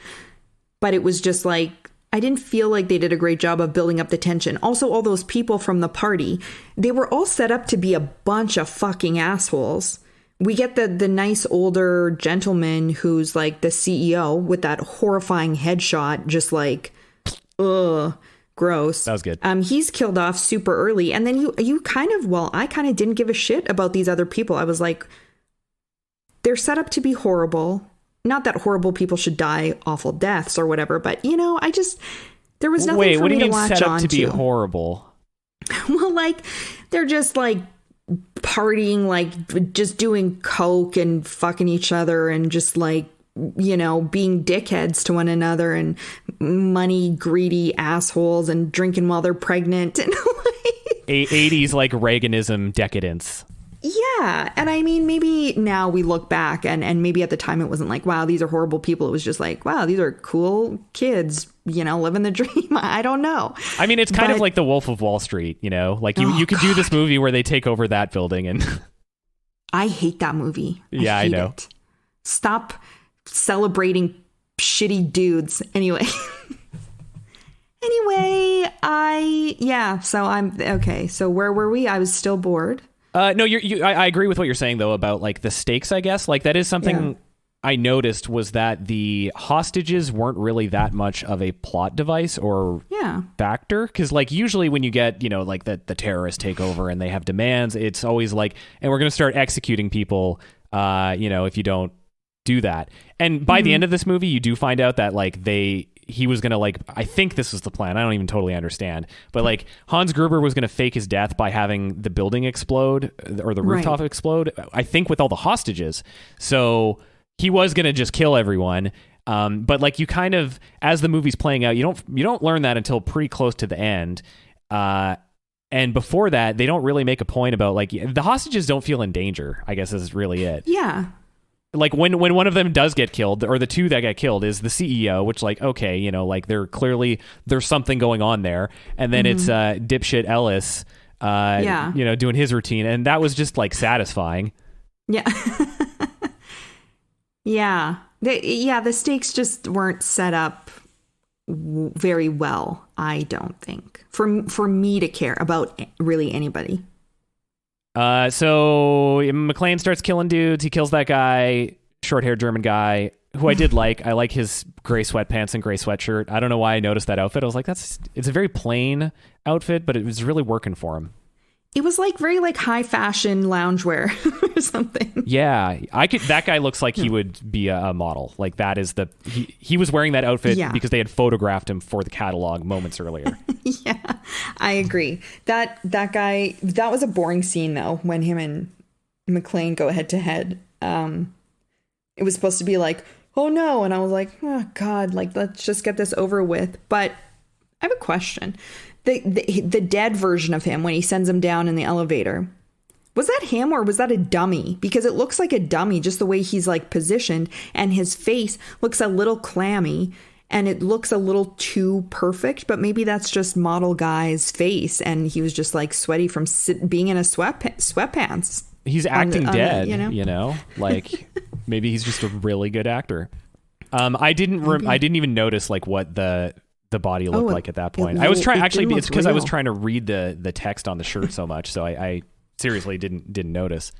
but it was just like, I didn't feel like they did a great job of building up the tension. Also, all those people from the party, they were all set up to be a bunch of fucking assholes. We get the nice older gentleman who's like the CEO with that horrifying headshot, just like, ugh, gross. That was good. He's killed off super early. And then you kind of, well, I kind of didn't give a shit about these other people. I was like, they're set up to be horrible. Not that horrible people should die awful deaths or whatever, but there was nothing for me to latch on to. Wait, what do you mean set up to be horrible? Well, like, they're just like partying, like just doing coke and fucking each other and just like, being dickheads to one another and money greedy assholes and drinking while they're pregnant and like 80s like Reaganism decadence. Yeah. And I mean, maybe now we look back and maybe at the time it wasn't like, wow, these are horrible people. It was just like, wow, these are cool kids, living the dream. I don't know. I mean, it's kind of like the Wolf of Wall Street, like you could do this movie where they take over that building and I hate that movie. I know. It. Stop celebrating shitty dudes. Anyway. So I'm okay. So where were we? I was still bored. No, I agree with what you're saying, though, about like the stakes, I guess. Like that is something I noticed was that the hostages weren't really that much of a plot device or factor. Because like usually when you get, like the terrorists take over and they have demands, it's always like, and we're going to start executing people, if you don't do that. And by the end of this movie, you do find out that like he was going to like, I think this was the plan. I don't even totally understand. But like Hans Gruber was going to fake his death by having the building explode or the rooftop explode, I think with all the hostages. So he was going to just kill everyone. But like you kind of, as the movie's playing out, you don't learn that until pretty close to the end. And before that, they don't really make a point about like the hostages don't feel in danger, I guess is really it. Yeah. Like when one of them does get killed, or the two that get killed is the CEO, which like, okay, like there's something going on there. And then it's dipshit Ellis, doing his routine. And that was just like satisfying. Yeah. Yeah. The stakes just weren't set up very well, I don't think, for me to care about really anybody. So McClane starts killing dudes. He kills that guy, short-haired German guy, who I did like. I like his gray sweatpants and gray sweatshirt. I don't know why I noticed that outfit. I was like, it's a very plain outfit, but it was really working for him. It was like very like high fashion loungewear or something. Yeah, that guy looks like he would be a model. Like that is he was wearing that outfit because they had photographed him for the catalog moments earlier. Yeah, I agree. That guy, that was a boring scene though, when him and McClane go head to head. It was supposed to be like, oh no. And I was like, oh God, like, let's just get this over with. But I have a question. The dead version of him when he sends him down in the elevator, was that him or was that a dummy? Because it looks like a dummy, just the way he's like positioned, and his face looks a little clammy and it looks a little too perfect, but maybe that's just model guy's face and he was just like sweaty from being in a sweatpants. He's acting dead, like maybe he's just a really good actor. I didn't even notice like what the body looked like at that point. I was trying, actually, it's because I was trying to read the text on the shirt so much, so I seriously didn't notice.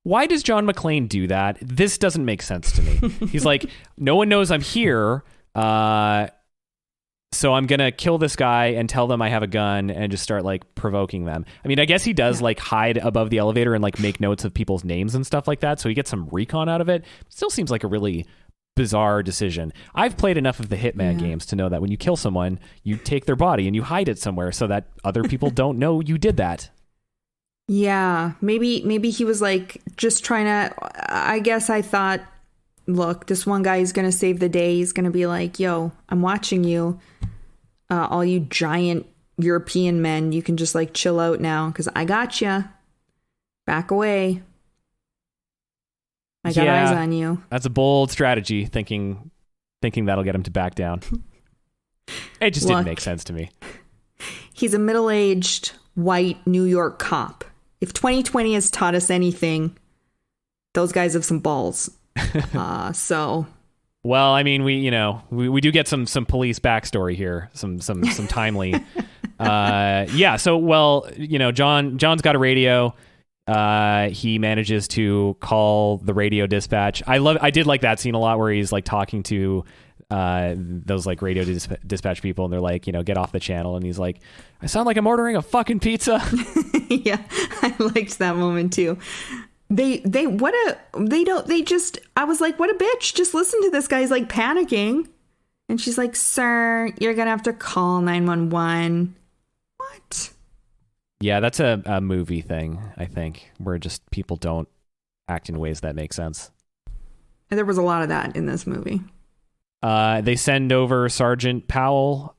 Why does John McClane do that? This doesn't make sense to me. He's like, no one knows I'm here, so I'm gonna kill this guy and tell them I have a gun and just start like provoking them. I mean, I guess he does like hide above the elevator and like make notes of people's names and stuff like that, so he gets some recon out of it. Still seems like a really bizarre decision. I've played enough of the Hitman games to know that when you kill someone, you take their body and you hide it somewhere so that other people don't know you did that. Yeah, maybe he was like just trying to, I guess I thought, look, this one guy is going to save the day. He's going to be like, yo, I'm watching you. All you giant European men, you can just like chill out now because I got you. Back away. I got eyes on you. That's a bold strategy, thinking that'll get him to back down. It just didn't make sense to me. He's a middle-aged white New York cop. If 2020 has taught us anything, those guys have some balls. So Well, I mean, we do get some police backstory here, some timely. So John's got a radio. He manages to call the radio dispatch. I did like that scene a lot where he's like talking to those like radio dispatch people, and they're like, get off the channel, and he's like, I sound like I'm ordering a fucking pizza. Yeah, I liked that moment too. I was like, what a bitch. Just listen to this guy. He's like panicking. And she's like, sir, you're going to have to call 911. What? Yeah, that's a movie thing, I think, where just people don't act in ways that make sense. And there was a lot of that in this movie. They send over Sergeant Powell,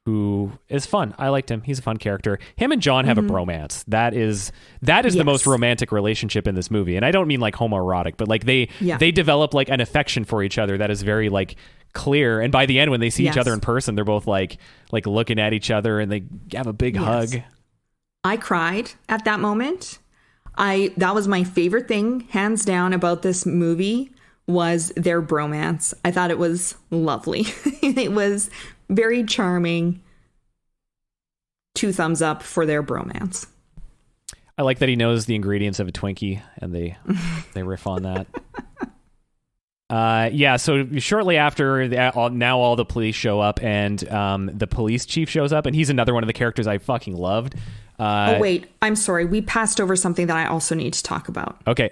who is fun. I liked him. He's a fun character. Him and John have a bromance. That is the most romantic relationship in this movie. And I don't mean like homoerotic, but like they develop like an affection for each other that is very like clear. And by the end, when they see each other in person, they're both like looking at each other, and they have a big hug. I cried at that moment. That was my favorite thing, hands down, about this movie was their bromance. I thought it was lovely. It was very charming. 2 thumbs up for their bromance. I like that he knows the ingredients of a Twinkie, and they riff on that. So shortly after, now all the police show up, and the police chief shows up, and he's another one of the characters I fucking loved. Wait, I'm sorry. We passed over something that I also need to talk about. Okay.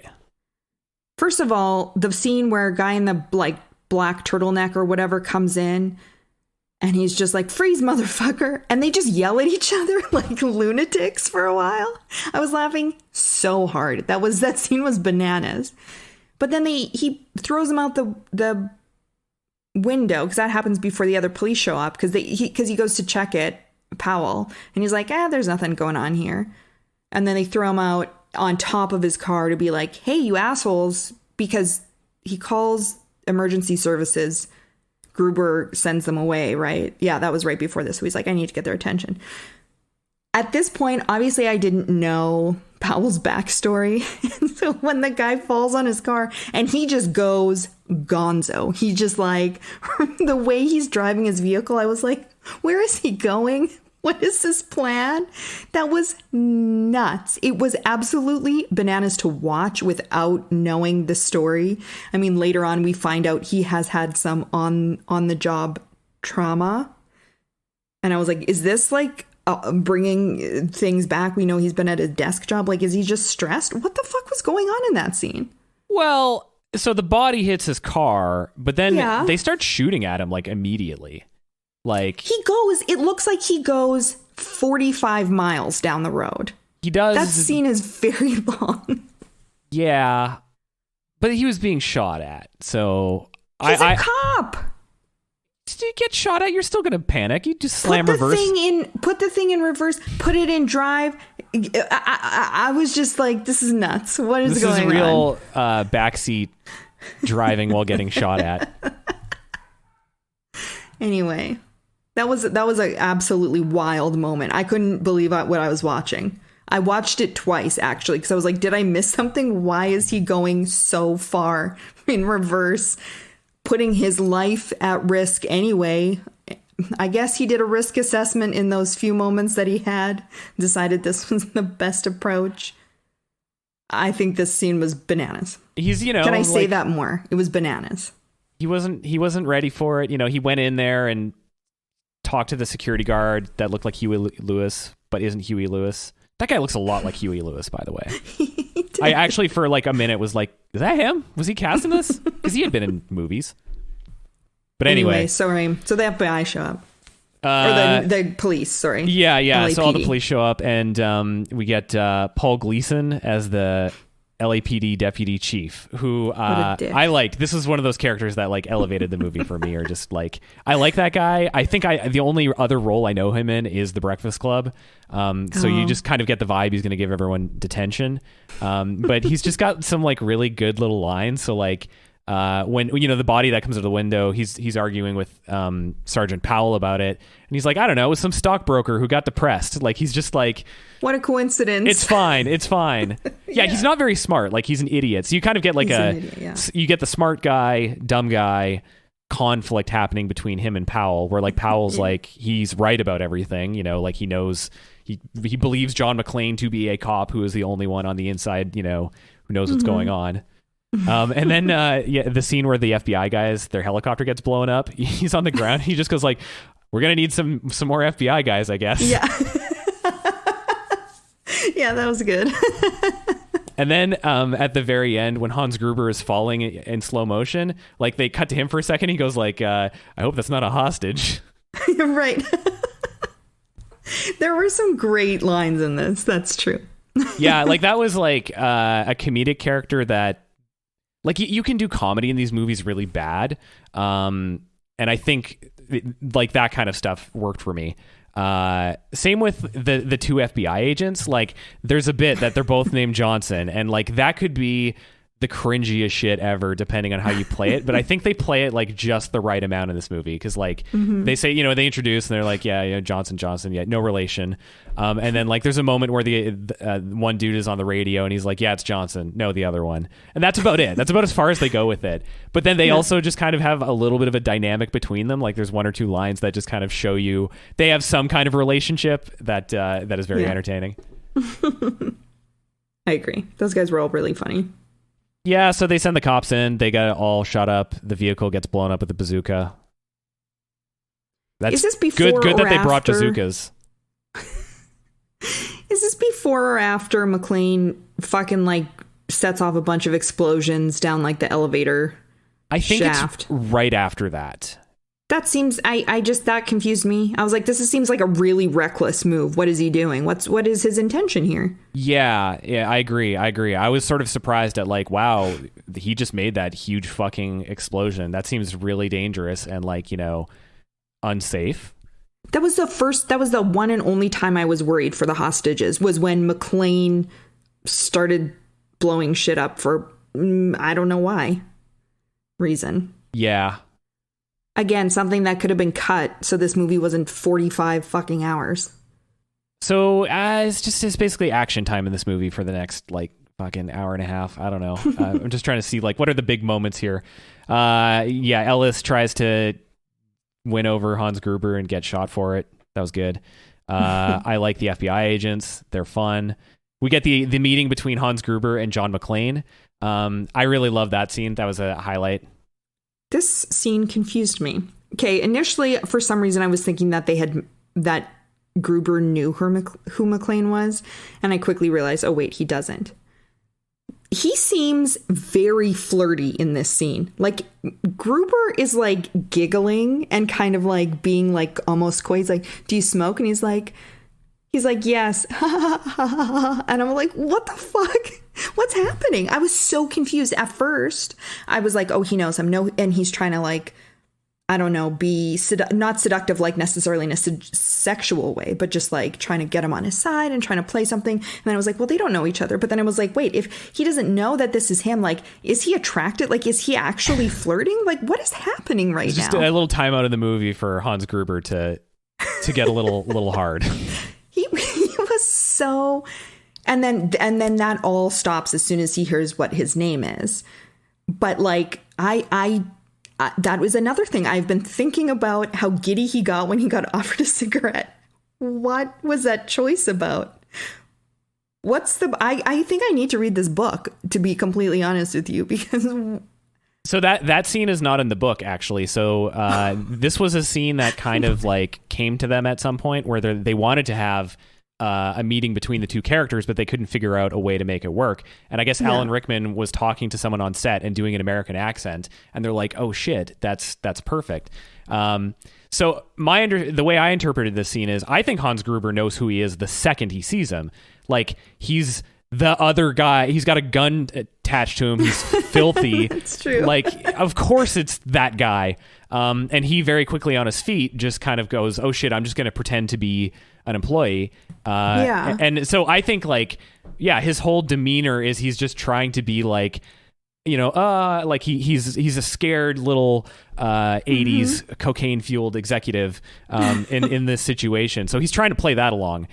First of all, the scene where a guy in the black turtleneck or whatever comes in, and he's just like, freeze, motherfucker. And they just yell at each other like lunatics for a while. I was laughing so hard. That scene was bananas. But then he throws him out the window, because that happens before the other police show up, because he goes to check it, Powell, and he's like, there's nothing going on here. And then they throw him out on top of his car to be like, hey, you assholes, because he calls emergency services. Gruber sends them away, right? Yeah, that was right before this. So he's like, I need to get their attention. At this point, obviously, I didn't know Powell's backstory. And so when the guy falls on his car and he just goes gonzo, he just like, the way he's driving his vehicle, I was like, where is he going? What is his plan? That was nuts. It was absolutely bananas to watch without knowing the story. I mean, later on, we find out he has had some on the job trauma. And I was like, is this like bringing things back? We know he's been at a desk job. Like, is he just stressed? What the fuck was going on in that scene? Well, so the body hits his car, but then they start shooting at him like immediately. Like, it looks like he goes 45 miles down the road. He does. That scene is very long. Yeah. But he was being shot at. So he's a cop. You get shot at, you're still going to panic. You just slam reverse. Put the thing in reverse. Put it in drive. I was just like, this is nuts. What is going on? This is real backseat driving while getting shot at. Anyway. That was an absolutely wild moment. I couldn't believe what I was watching. I watched it twice, actually, because I was like, did I miss something? Why is he going so far in reverse, putting his life at risk anyway? I guess he did a risk assessment in those few moments that he had, decided this was the best approach. I think this scene was bananas. Can I say that more? It was bananas. He wasn't ready for it. He went in there and talked to the security guard that looked like Huey Lewis, but isn't Huey Lewis. That guy looks a lot like Huey Lewis, by the way. I actually, for like a minute, was like, is that him? Was he cast in this? Because he had been in movies. But anyway. Sorry. So the FBI show up. Or the police, sorry. Yeah. LAPD. So all the police show up, and we get Paul Gleason as the LAPD deputy chief, who I liked. This is one of those characters that like elevated the movie for me, or just like, I like that guy. I think the only other role I know him in is The Breakfast Club. So you just kind of get the vibe he's going to give everyone detention. But he's just got some like really good little lines. So like, when the body that comes out of the window, he's arguing with Sergeant Powell about it, and he's like, I don't know, it was some stockbroker who got depressed. Like, he's just like, what a coincidence. It's fine. Yeah, he's not very smart. Like, he's an idiot. So you kind of get like you get the smart guy, dumb guy conflict happening between him and Powell, where like Powell's like, he's right about everything, like he knows, he believes John McClane to be a cop who is the only one on the inside, who knows what's going on. And then the scene where the FBI guys, their helicopter gets blown up, he's on the ground, he just goes like, we're gonna need some more FBI guys, I guess. Yeah. Yeah, that was good. And then at the very end, when Hans Gruber is falling in slow motion, like they cut to him for a second, he goes like, I hope that's not a hostage. Right. There were some great lines in this, that's true. Yeah, like that was like a comedic character that, like, you can do comedy in these movies really bad, and I think like that kind of stuff worked for me. Same with the two FBI agents. Like, there's a bit that they're both named Johnson, and like that could be the cringiest shit ever, depending on how you play it. But I think they play it like just the right amount in this movie, because like they say, they introduce and they're like, Johnson, yeah, no relation. And then like there's a moment where the one dude is on the radio and he's like, yeah, it's Johnson, no, the other one, and that's about it. That's about as far as they go with it. But then they also just kind of have a little bit of a dynamic between them. Like, there's one or two lines that just kind of show you they have some kind of relationship that is very entertaining. I agree. Those guys were all really funny. Yeah, so they send the cops in. They get all shot up. The vehicle gets blown up with a bazooka. That's Is this before good or that they after? brought bazookas. Is this before or after McClane fucking like sets off a bunch of explosions down like the elevator I think shaft? It's right after that. That seems, I just, that confused me. I was like, this seems like a really reckless move. What is he doing? What is his intention here? Yeah, I agree. I was sort of surprised at like, wow, he just made that huge fucking explosion. That seems really dangerous and like, unsafe. That was the one and only time I was worried for the hostages, was when McClane started blowing shit up for, I don't know why reason. Yeah. Again, something that could have been cut so this movie wasn't 45 fucking hours. So it's basically action time in this movie for the next like fucking hour and a half. I don't know. I'm just trying to see like what are the big moments here. Ellis tries to win over Hans Gruber and get shot for it. That was good. I like the FBI agents. They're fun. We get the meeting between Hans Gruber and John McClane. I really love that scene. That was a highlight. This scene confused me. Okay, initially, for some reason, I was thinking that Gruber knew who McClane was, and I quickly realized, oh wait, he doesn't. He seems very flirty in this scene. Like, Gruber is like giggling and kind of like being like almost coy. He's like, do you smoke? And he's like, yes. And I'm like, what the fuck? What's happening? I was so confused. At first, I was like, oh, he knows him. No, and he's trying to like, I don't know, be not seductive, like necessarily in a sexual way, but just like trying to get him on his side and trying to play something. And then I was like, well, they don't know each other. But then I was like, wait, if he doesn't know that this is him, like, is he attracted? Like, is he actually flirting? Like, what is happening right now? Just a little time out of the movie for Hans Gruber to get a little hard. He was so, and then that all stops as soon as he hears what his name is. But like, I that was another thing. I've been thinking about how giddy he got when he got offered a cigarette. What was that choice about? I think I need to read this book, to be completely honest with you, because. So that scene is not in the book, actually. So this was a scene that kind of like came to them at some point where they wanted to have a meeting between the two characters, but they couldn't figure out a way to make it work. And I guess Alan Rickman was talking to someone on set and doing an American accent, and they're like, "Oh shit, that's perfect." So the way I interpreted this scene is, I think Hans Gruber knows who he is the second he sees him. Like, he's the other guy. He's got a gun attached to him. He's filthy. It's true. Like, of course it's that guy. And he very quickly on his feet just kind of goes, oh shit, I'm just going to pretend to be an employee. And so I think like, yeah, his whole demeanor is he's just trying to be like like he's a scared little 80s cocaine fueled executive in this situation. So he's trying to play that along.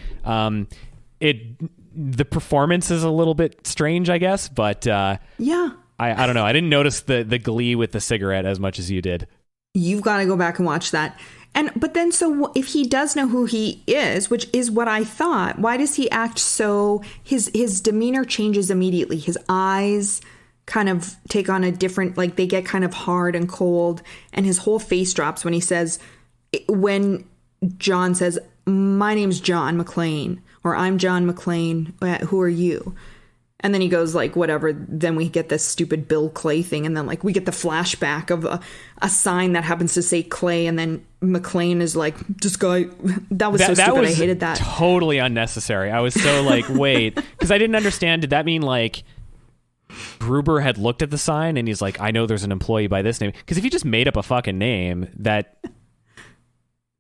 The performance is a little bit strange, I guess, but yeah. I don't know. I didn't notice the glee with the cigarette as much as you did. You've got to go back and watch that. But then, so if he does know who he is, which is what I thought, why does he act so, his demeanor changes immediately. His eyes kind of take on a different, like they get kind of hard and cold, and his whole face drops when John says, "My name's John McClane," or "I'm John McClane. Who are you?" And then he goes like, whatever. Then we get this stupid Bill Clay thing. And then like we get the flashback of a sign that happens to say Clay. And then McClane is like, this guy, that was so stupid. I hated that. Totally unnecessary. I was so like, wait, because I didn't understand. Did that mean like Gruber had looked at the sign and he's like, I know there's an employee by this name? Because if you just made up a fucking name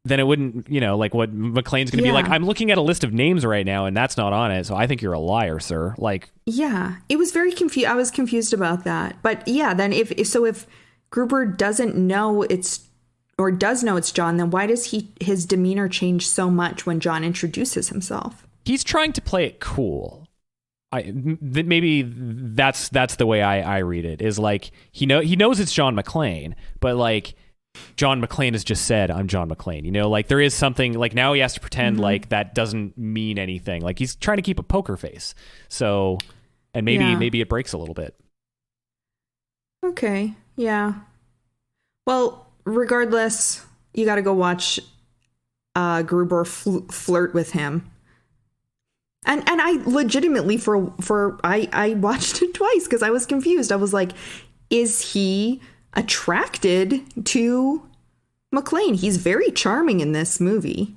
then it wouldn't, like what McClane's going to be like, I'm looking at a list of names right now and that's not on it. So I think you're a liar, sir. Like, yeah, it was very confused. I was confused about that. But yeah, then if Gruber doesn't know does know it's John, then why does his demeanor change so much when John introduces himself? He's trying to play it cool. Maybe that's the way I read it, is like, he knows it's John McClane, but like, John McClane has just said, I'm John McClane. Like there is something, like now he has to pretend like that doesn't mean anything. Like he's trying to keep a poker face. So, and maybe it breaks a little bit. Okay. Yeah. Well, regardless, you got to go watch Gruber flirt with him. And I legitimately I watched it twice because I was confused. I was like, is he attracted to McClane? He's very charming in this movie.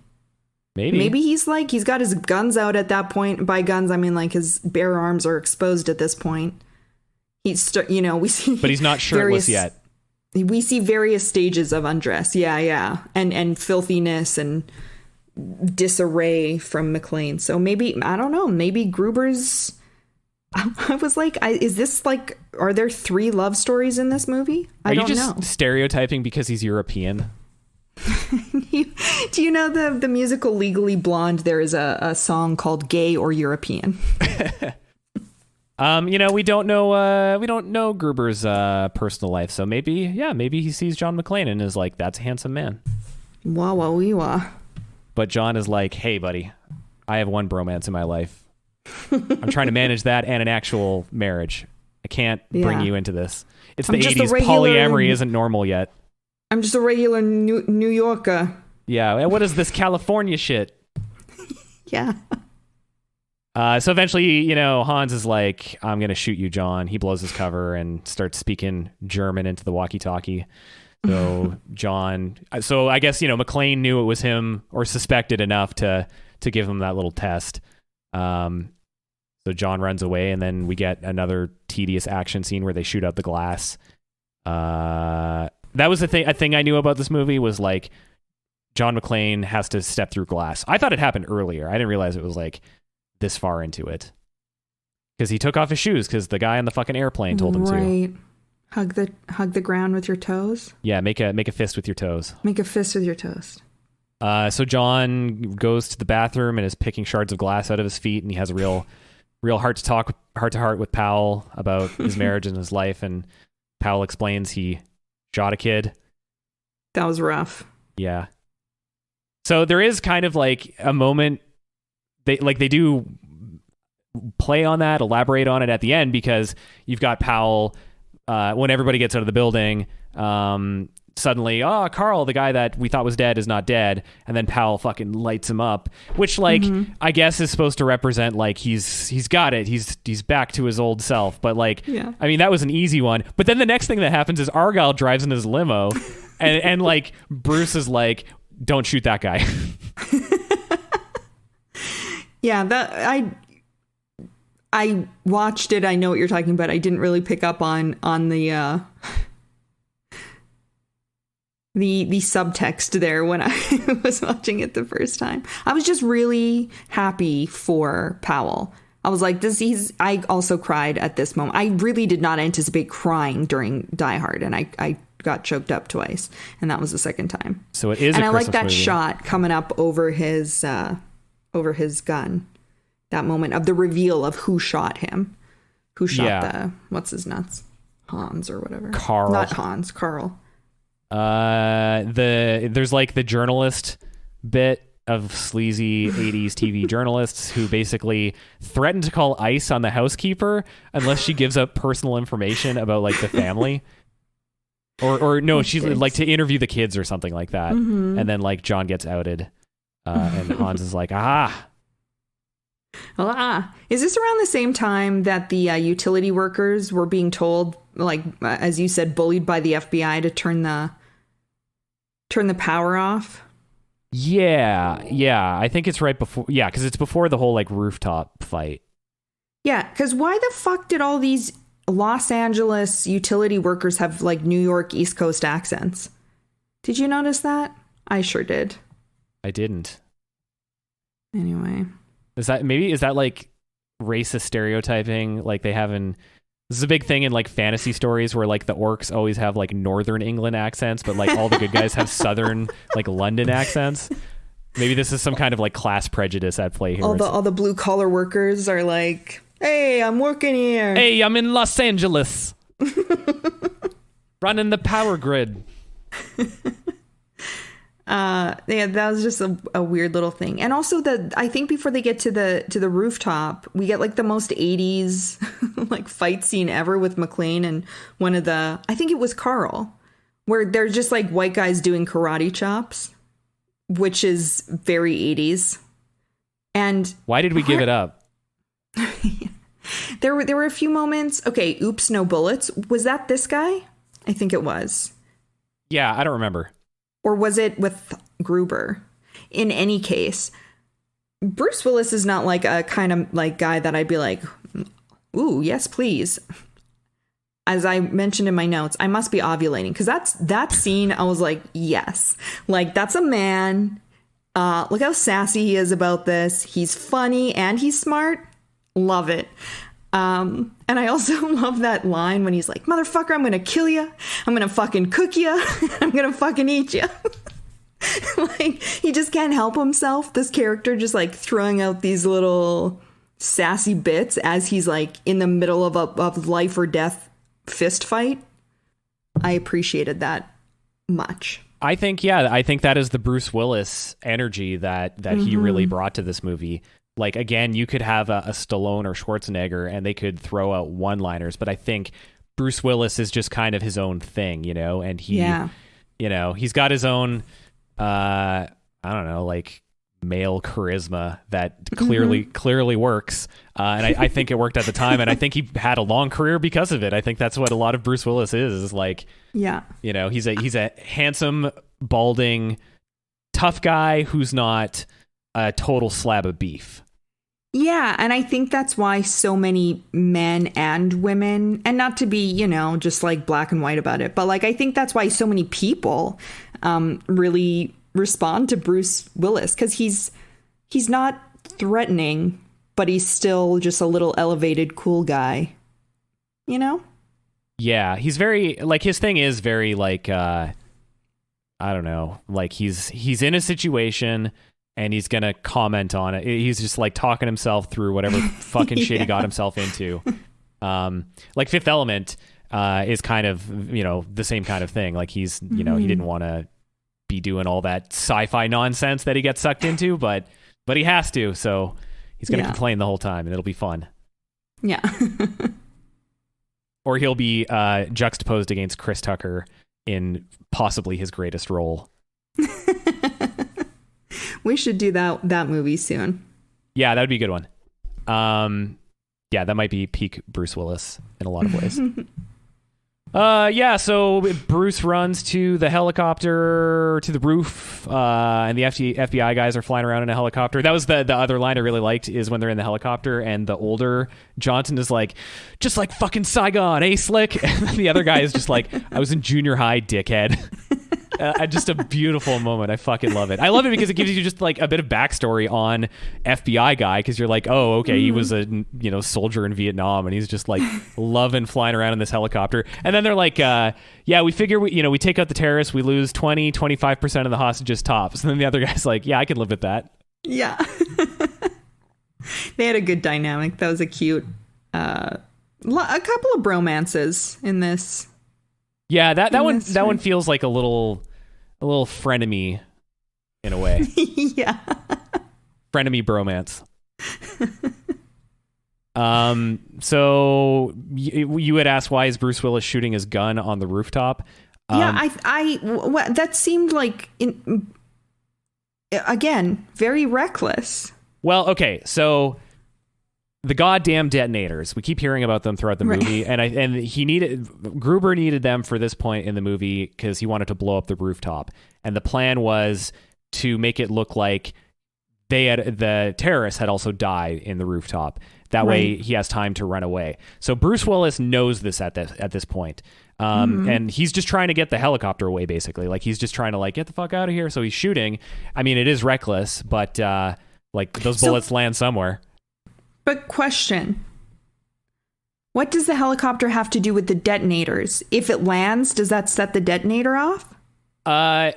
Maybe he's like, he's got his guns out at that point. By guns, I mean like his bare arms are exposed at this point. We see, but he's not shirtless yet. We see various stages of undress. Yeah. And filthiness and disarray from McClane. So maybe, I don't know, maybe Gruber's, I was like, is this like, are there 3 love stories in this movie? I don't know. Are you just stereotyping because he's European? Do you know the musical Legally Blonde? There is a song called Gay or European. We don't know Gruber's personal life. So maybe he sees John McClane and is like, that's a handsome man. Wah, wah, wee, wah. But John is like, hey, buddy, I have one bromance in my life. I'm trying to manage that and an actual marriage. I can't bring you into this. It's the 80s. Polyamory isn't normal yet. I'm just a regular New Yorker. Yeah. And what is this California shit? Yeah. So eventually, Hans is like, I'm going to shoot you, John. He blows his cover and starts speaking German into the walkie-talkie. So so I guess, McClane knew it was him or suspected enough to give him that little test. So John runs away, and then we get another tedious action scene where they shoot out the glass. That was a thing I knew about this movie was like John McClane has to step through glass. I thought it happened earlier. I didn't realize it was like this far into it. Because he took off his shoes because the guy on the fucking airplane told him to. Right. Hug the ground with your toes. Yeah, make a fist with your toes. Make a fist with your toes. So John goes to the bathroom and is picking shards of glass out of his feet, and he has a real heart to heart with Powell about his marriage and his life. And Powell explains he shot a kid. That was rough. Yeah. So there is kind of like a moment they do play on that, elaborate on it at the end, because you've got Powell when everybody gets out of the building. Suddenly, Carl, the guy that we thought was dead, is not dead. And then Powell fucking lights him up, which I guess is supposed to represent like he's got it. He's back to his old self. But like, yeah. I mean, that was an easy one. But then the next thing that happens is Argyle drives in his limo and like Bruce is like, don't shoot that guy. Yeah, that I watched it. I know what you're talking about. I didn't really pick up on the subtext there when I was watching it the first time. I was just really happy for Powell. I was like, I also cried at this moment. I really did not anticipate crying during Die Hard, and I got choked up twice, and that was the second time. So it is, and a I Christmas like that movie. shot coming up over his gun. That moment of the reveal of who shot him, who shot the what's his nuts, Hans or whatever. Carl, not Hans, Carl. There's like the journalist bit of sleazy 80s TV journalists who basically threaten to call ICE on the housekeeper unless she gives up personal information about like the family. Or no, she's like to interview the kids or something like that. Mm-hmm. And then like John gets outed. And Hans is like, Is this around the same time that the utility workers were being told, like, as you said, bullied by the FBI to turn the power off? Yeah. I think it's right before. Yeah, because it's before the whole like rooftop fight. Yeah, because why the fuck did all these Los Angeles utility workers have like New York East Coast accents? Did you notice that? I sure did. I didn't. Anyway. Is that like racist stereotyping like they have in... This is a big thing in like fantasy stories where like the orcs always have like Northern England accents, but like all the good guys have Southern like London accents. Maybe this is some kind of like class prejudice at play here. All the blue collar workers are like, hey, I'm working here. Hey, I'm in Los Angeles. Running the power grid. Yeah, that was just a weird little thing. And also I think before they get to the rooftop, we get like the most 80s like fight scene ever with McClane and I think it was Carl, where they're just like white guys doing karate chops, which is very 80s. And why did we give it up? There were a few moments. Okay, oops, no bullets. Was that this guy? I think it was. Yeah, I don't remember. Or was it with Gruber? In any case, Bruce Willis is not like a kind of like guy that I'd be like, ooh, yes, please. As I mentioned in my notes, I must be ovulating because that scene. I was like, yes, like that's a man. Look how sassy he is about this. He's funny and he's smart. Love it. And I also love that line when he's like, motherfucker, I'm going to kill you. I'm going to fucking cook you. I'm going to fucking eat you. Like, he just can't help himself. This character just like throwing out these little sassy bits as he's like in the middle of a life or death fist fight. I appreciated that much. I think that is the Bruce Willis energy that he really brought to this movie. Like, again, you could have a Stallone or Schwarzenegger and they could throw out one-liners, but I think Bruce Willis is just kind of his own thing, you know, and he's got his own, I don't know, like male charisma that clearly works. And I think it worked at the time. And I think he had a long career because of it. I think that's what a lot of Bruce Willis is like, you know, he's a handsome, balding, tough guy who's not a total slab of beef. Yeah, and I think that's why so many men and women, and not to be, you know, just like black and white about it, but like I think that's why so many people really respond to Bruce Willis, because he's not threatening, but he's still just a little elevated, cool guy, you know? Yeah, he's very, like, his thing is very like, I don't know, like he's in a situation and he's going to comment on it. He's just like talking himself through whatever fucking shit he got himself into. Like Fifth Element is kind of, you know, the same kind of thing. Like he's, you know, he didn't want to be doing all that sci-fi nonsense that he gets sucked into, but he has to. So he's going to complain the whole time and it'll be fun. Yeah. Or he'll be juxtaposed against Chris Tucker in possibly his greatest role. We should do that movie soon. Yeah, that would be a good one. Yeah, that might be peak Bruce Willis in a lot of ways. So Bruce runs to the helicopter, to the roof, and the FBI guys are flying around in a helicopter. That was the other line I really liked, is when they're in the helicopter and the older Johnson is like, just like fucking Saigon, eh, Slick? And then the other guy is just like, I was in junior high, dickhead. Just a beautiful moment. I fucking love it. I love it because it gives you just like a bit of backstory on FBI guy, because you're like, oh, okay, he was a soldier in Vietnam, and he's just like loving flying around in this helicopter. And then they're like, yeah, we figure we take out the terrorists, we lose 25% of the hostages tops. And then the other guy's like, yeah, I can live with that. Yeah. They had a good dynamic. That was a cute a couple of bromances in this. Yeah, that one feels like a little frenemy in a way. Yeah. Frenemy bromance. So you had asked, why is Bruce Willis shooting his gun on the rooftop? That seemed like again, very reckless. Well, okay, so the goddamn detonators. We keep hearing about them throughout the movie, and Gruber needed them for this point in the movie because he wanted to blow up the rooftop. And the plan was to make it look like the terrorists had also died in the rooftop. That way he has time to run away. So Bruce Willis knows this at this point. And he's just trying to get the helicopter away, basically. Like, he's just trying to get the fuck out of here. So he's shooting. I mean, it is reckless, but those bullets land somewhere. But question, what does the helicopter have to do with the detonators? If it lands, does that set the detonator off?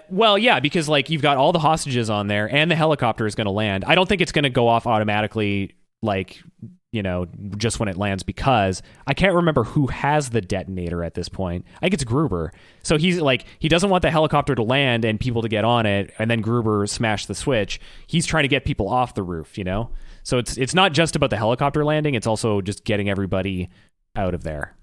Well, yeah, because you've got all the hostages on there and the helicopter is going to land. I don't think it's going to go off automatically, just when it lands, because I can't remember who has the detonator at this point. I think it's Gruber. So he's he doesn't want the helicopter to land and people to get on it, and then Gruber smash the switch. He's trying to get people off the roof, So it's not just about the helicopter landing, it's also just getting everybody out of there.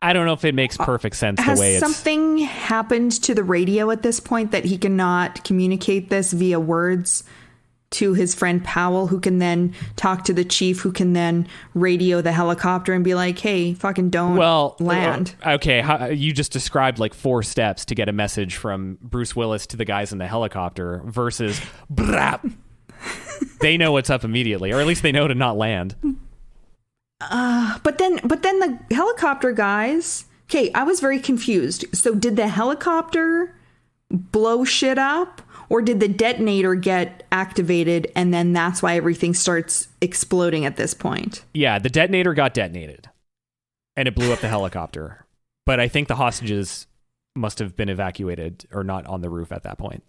I don't know if it makes perfect sense the way it's... Has something happened to the radio at this point that he cannot communicate this via words to his friend Powell, who can then talk to the chief, who can then radio the helicopter and be like, hey, fucking don't land. Okay, you just described 4 steps to get a message from Bruce Willis to the guys in the helicopter versus... brap. They know what's up immediately, or at least they know to not land. But then the helicopter guys... Okay, I was very confused. So did the helicopter blow shit up? Or did the detonator get activated and then that's why everything starts exploding at this point? Yeah, the detonator got detonated and it blew up the helicopter. But I think the hostages must have been evacuated or not on the roof at that point.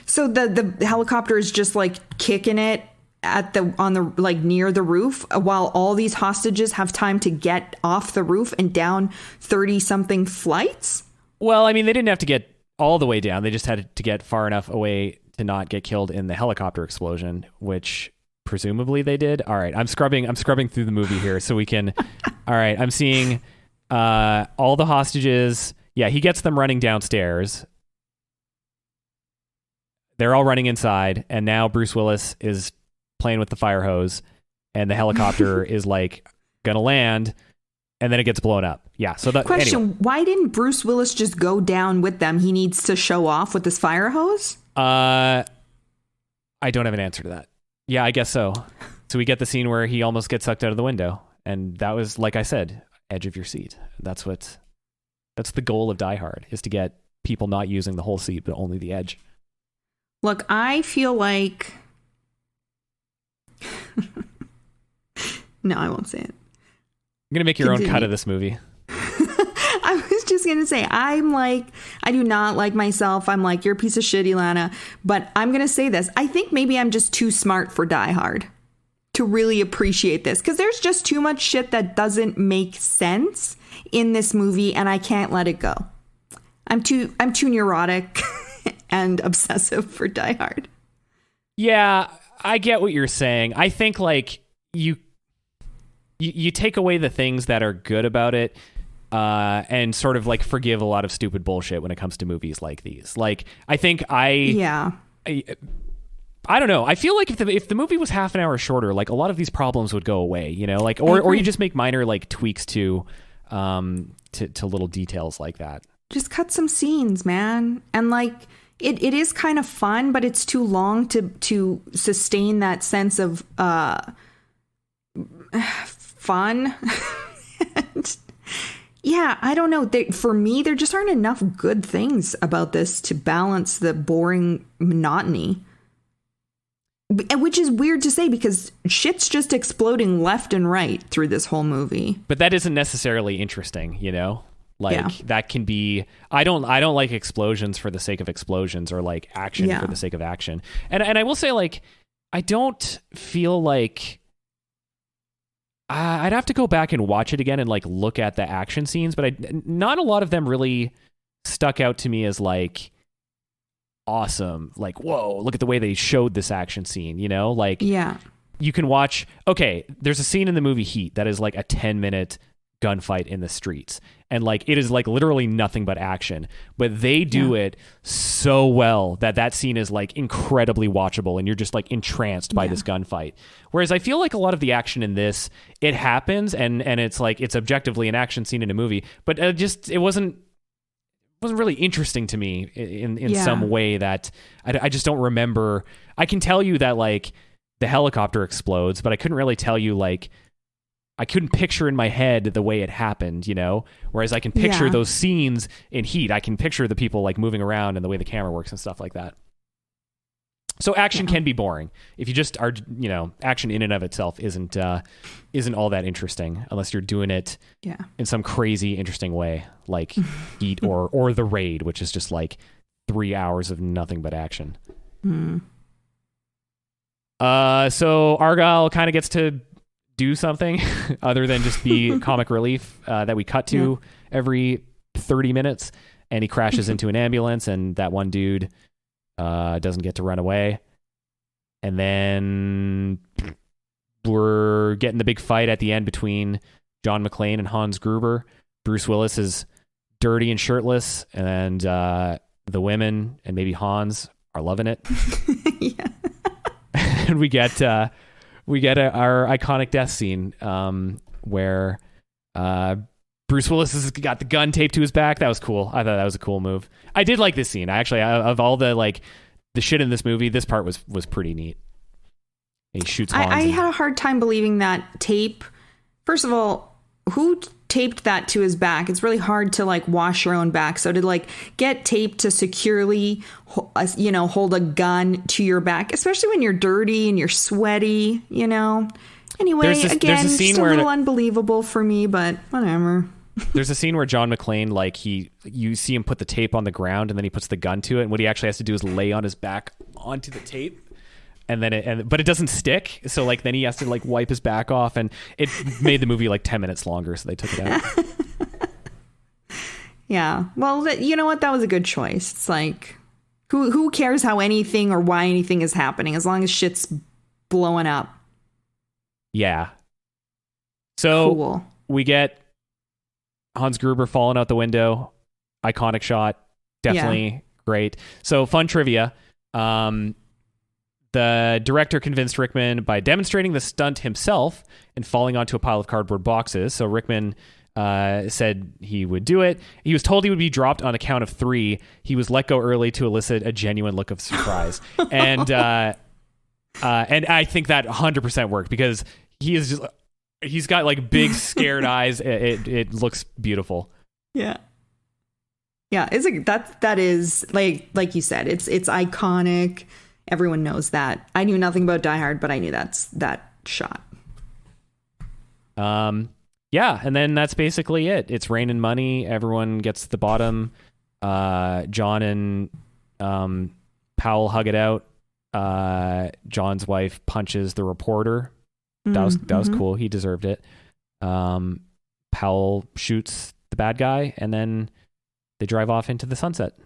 So the helicopter is just kicking it near the roof while all these hostages have time to get off the roof and down 30 something flights? Well, I mean, they didn't have to get all the way down. They just had to get far enough away to not get killed in the helicopter explosion, which presumably they did. All right, I'm scrubbing through the movie here so we can... All right, I'm seeing all the hostages. Yeah, he gets them running downstairs. They're all running inside, and now Bruce Willis is playing with the fire hose, and the helicopter is gonna land, and then it gets blown up. Yeah. So that question: anyway. Why didn't Bruce Willis just go down with them? He needs to show off with this fire hose. I don't have an answer to that. Yeah, I guess so. So we get the scene where he almost gets sucked out of the window, and that was, like I said, edge of your seat. That's the goal of Die Hard, is to get people not using the whole seat but only the edge. Look, I feel like... No, I won't say it. You're going to make your own cut of this movie. I was just going to say, I do not like myself. I'm you're a piece of shit, Ilana. But I'm going to say this. I think maybe I'm just too smart for Die Hard to really appreciate this. Because there's just too much shit that doesn't make sense in this movie. And I can't let it go. I'm too neurotic and obsessive for Die Hard. Yeah, I get what you're saying. I think you take away the things that are good about it, and sort of forgive a lot of stupid bullshit when it comes to movies like these. I think I don't know. I feel like if the movie was half an hour shorter, a lot of these problems would go away. Or you just make minor tweaks to little details like that. Just cut some scenes, man, and It is kind of fun, but it's too long to sustain that sense of fun. And, Yeah, I don't know. For me, there just aren't enough good things about this to balance the boring monotony. Which is weird to say because shit's just exploding left and right through this whole movie. But that isn't necessarily interesting, you know? Like Yeah. that can be, I don't like explosions for the sake of explosions or like action for the sake of action. And I will say, like, I don't feel like I'd have to go back and watch it again and like look at the action scenes, but not a lot of them really stuck out to me as like awesome. Like, whoa, look at the way they showed this action scene, you know? Like, Yeah. you can watch, okay, there's a scene in the movie Heat that is like a 10-minute gunfight in the streets. And like, it is like literally nothing but action, but they do it so well that scene is like incredibly watchable and you're just like entranced by this gunfight. Whereas I feel like a lot of the action in this, it happens and it's like, it's objectively an action scene in a movie, but it wasn't really interesting to me in some way that I just don't remember. I can tell you that like the helicopter explodes, but I couldn't really tell you like, I couldn't picture in my head the way it happened, you know? Whereas I can picture those scenes in Heat. I can picture the people like moving around and the way the camera works and stuff like that. So action can be boring. If you just are, you know, action in and of itself isn't all that interesting unless you're doing it in some crazy interesting way, like Heat or The Raid, which is just like 3 hours of nothing but action. So Argyle kind of gets to do something other than just be comic relief that we cut to every 30 minutes, and he crashes into an ambulance, and that one dude doesn't get to run away. And then we're getting the big fight at the end between John McClane and Hans Gruber. Bruce Willis is dirty and shirtless, and the women and maybe Hans are loving it. And we get our iconic death scene where Bruce Willis has got the gun taped to his back. That was cool. I thought that was a cool move. I did like this scene. I actually, of all the like the shit in this movie, this part was pretty neat. And he shoots Hans. I had a hard time believing that tape. First of all, who taped that to his back? It's really hard to like wash your own back. So to like get taped to securely, you know, hold a gun to your back, especially when you're dirty and you're sweaty, you know. Anyway, again, just a little unbelievable for me, but whatever. There's a scene where John McClane, like you see him put the tape on the ground and then he puts the gun to it, and what he actually has to do is lay on his back onto the tape. And then but it doesn't stick. So like then he has to like wipe his back off, and it made the movie like 10 minutes longer. So they took it out. Yeah. Well, you know what? That was a good choice. It's like, who cares how anything or why anything is happening as long as shit's blowing up. Yeah. So cool. We get Hans Gruber falling out the window. Iconic shot. Definitely great. So fun trivia. The director convinced Rickman by demonstrating the stunt himself and falling onto a pile of cardboard boxes. So Rickman said he would do it. He was told he would be dropped on a count of 3. He was let go early to elicit a genuine look of surprise. And I think that 100% worked because he's got like big scared eyes. It looks beautiful. Yeah. Yeah, that is like you said, it's iconic. Everyone knows that. I knew nothing about Die Hard, but I knew that shot. Yeah, and then that's basically it. It's rain and money. Everyone gets the bottom. John and Powell hug it out. John's wife punches the reporter. That was cool. He deserved it. Powell shoots the bad guy, and then they drive off into the sunset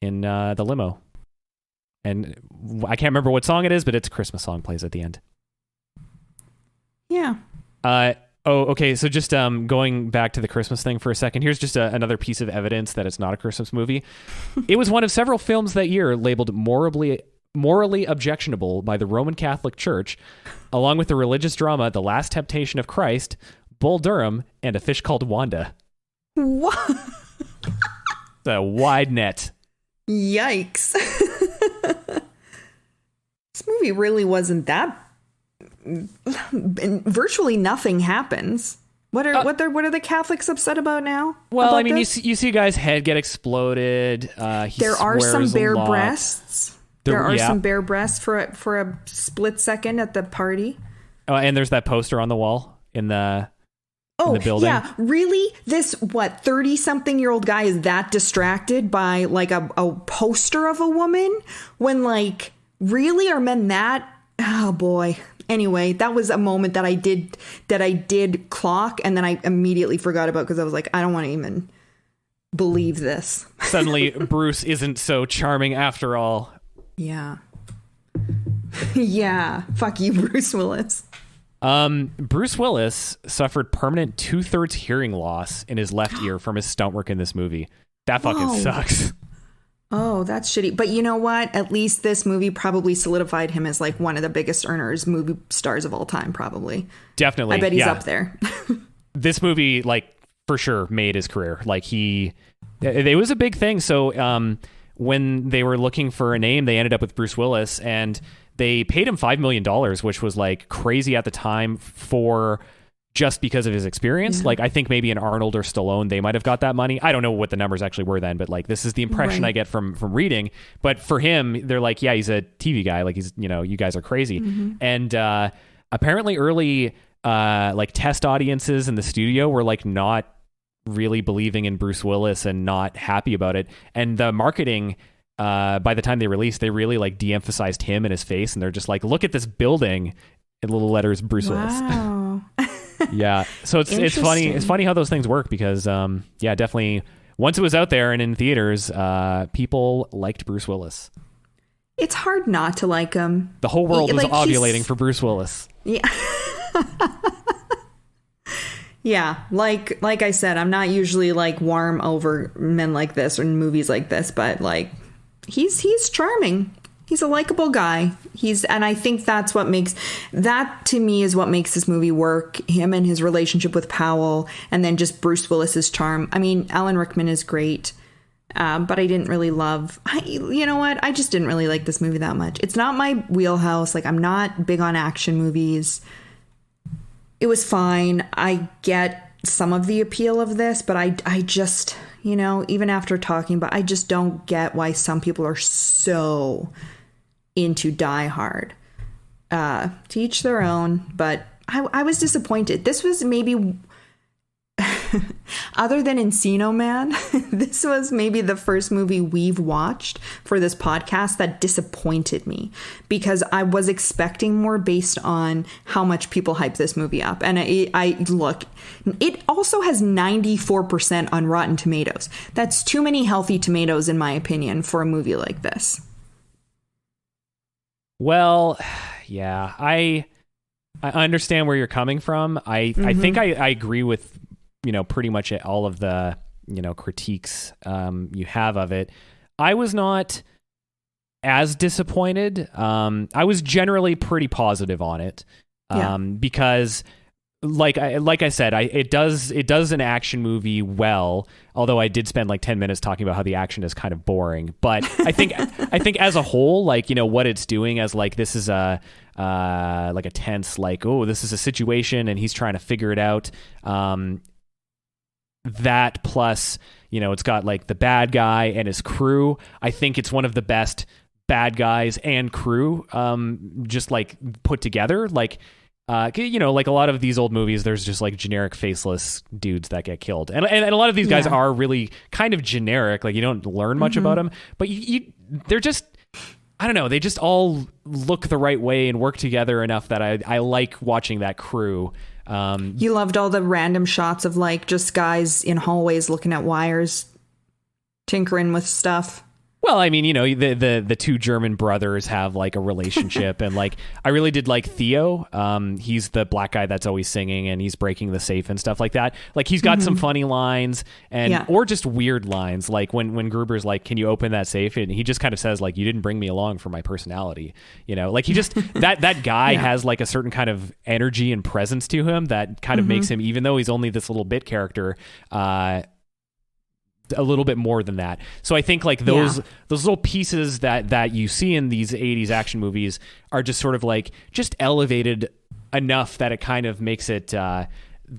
in the limo. And I can't remember what song it is, but it's a Christmas song plays at the end. Yeah. Okay. So just going back to the Christmas thing for a second, here's just another piece of evidence that it's not a Christmas movie. It was one of several films that year labeled morally objectionable by the Roman Catholic Church, along with the religious drama The Last Temptation of Christ, Bull Durham, and A Fish Called Wanda. What? It's a wide net. Yikes. This movie really wasn't that... Virtually nothing happens. What are the Catholics upset about now? Well, about I mean, this? you see a guy's head get exploded. There are some bare breasts. There are some bare breasts for a split second at the party. And there's that poster on the wall in the building. Yeah, really? This 30-something-year-old guy is that distracted by like a poster of a woman when like really are men that? Oh boy. Anyway, that was a moment that I did clock, and then I immediately forgot about because I was like, I don't want to even believe this. Suddenly, Bruce isn't so charming after all. Yeah. Yeah. Fuck you, Bruce Willis. Bruce Willis suffered permanent 2/3 hearing loss in his left ear from his stunt work in this movie. That fucking sucks. Oh, that's shitty. But you know what? At least this movie probably solidified him as like one of the biggest movie stars of all time, probably. Definitely. I bet he's up there. This movie, like, for sure made his career. Like, it was a big thing. So, when they were looking for a name, they ended up with Bruce Willis, and they paid him $5 million, which was like crazy at the time for just because of his experience. Like, I think maybe an Arnold or Stallone, they might have got that money. I don't know what the numbers actually were then, but like, this is the impression I get from reading. But for him, they're like, yeah, he's a TV guy. Like, he's, you guys are crazy. And apparently early like test audiences in the studio were like not really believing in Bruce Willis and not happy about it. And the marketing, by the time they released, they really like de-emphasized him and his face. And they're just like, look at this building in little letters, Bruce Willis. Yeah. So it's funny. It's funny how those things work because, definitely once it was out there and in theaters, people liked Bruce Willis. It's hard not to like him. The whole world was ovulating for Bruce Willis. Yeah. Yeah. Like I said, I'm not usually like warm over men like this or in movies like this, but like he's charming. He's a likable guy. And I think that to me is what makes this movie work. Him and his relationship with Powell, and then just Bruce Willis's charm. I mean, Alan Rickman is great, but I didn't really you know what? I just didn't really like this movie that much. It's not my wheelhouse. Like, I'm not big on action movies. It was fine. I get some of the appeal of this, but I just, even after talking about, I just don't get why some people are so into Die Hard. To each their own, but I was disappointed. This was maybe, other than Encino Man, this was maybe the first movie we've watched for this podcast that disappointed me, because I was expecting more based on how much people hype this movie up. And I look, it also has 94% on Rotten Tomatoes. That's too many healthy tomatoes, in my opinion, for a movie like this. Well, yeah, I understand where you're coming from. I think I agree with, pretty much all of the, critiques you have of it. I was not as disappointed. I was generally pretty positive on it because like I said, it does an action movie well, although I did spend like 10 minutes talking about how the action is kind of boring. But I think as a whole, like, what it's doing as like, this is like a tense, like, oh, this is a situation and he's trying to figure it out. That plus, it's got like the bad guy and his crew. I think it's one of the best bad guys and crew just like put together. Like, like a lot of these old movies, there's just like generic faceless dudes that get killed. And a lot of these guys are really kind of generic. Like, you don't learn much about them, but they're just, I don't know. They just all look the right way and work together enough that I like watching that crew. You loved all the random shots of like just guys in hallways looking at wires, tinkering with stuff. Well, I mean, the two German brothers have like a relationship, and like I really did like Theo. He's the black guy that's always singing and he's breaking the safe and stuff like that. Like, he's got some funny lines or just weird lines. Like when Gruber's like, "Can you open that safe?" and he just kind of says like, "You didn't bring me along for my personality." Like, he just that guy has like a certain kind of energy and presence to him that kind of makes him, even though he's only this little bit character, a little bit more than that. So I think like those little pieces that you see in these 80s action movies are just sort of like just elevated enough that it kind of makes it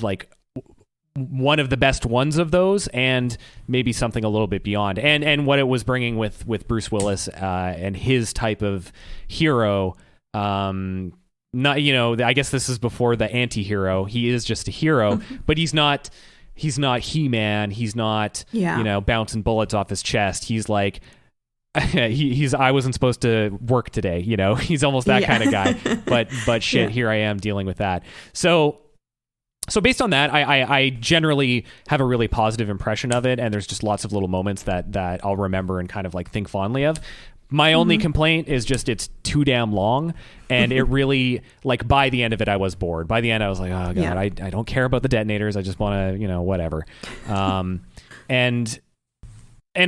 like one of the best ones of those, and maybe something a little bit beyond. And what it was bringing with Bruce Willis and his type of hero. Not, I guess this is before the anti-hero. He is just a hero, but he's not He-Man. He's not, bouncing bullets off his chest. He's like, I wasn't supposed to work today. He's almost that kind of guy, but shit, here I am dealing with that. So based on that, I generally have a really positive impression of it. And there's just lots of little moments that I'll remember and kind of like think fondly of. My only complaint is just it's too damn long, and it really, like, by the end of it, I was bored. By the end, I was like, oh, God, I don't care about the detonators. I just want to, whatever. And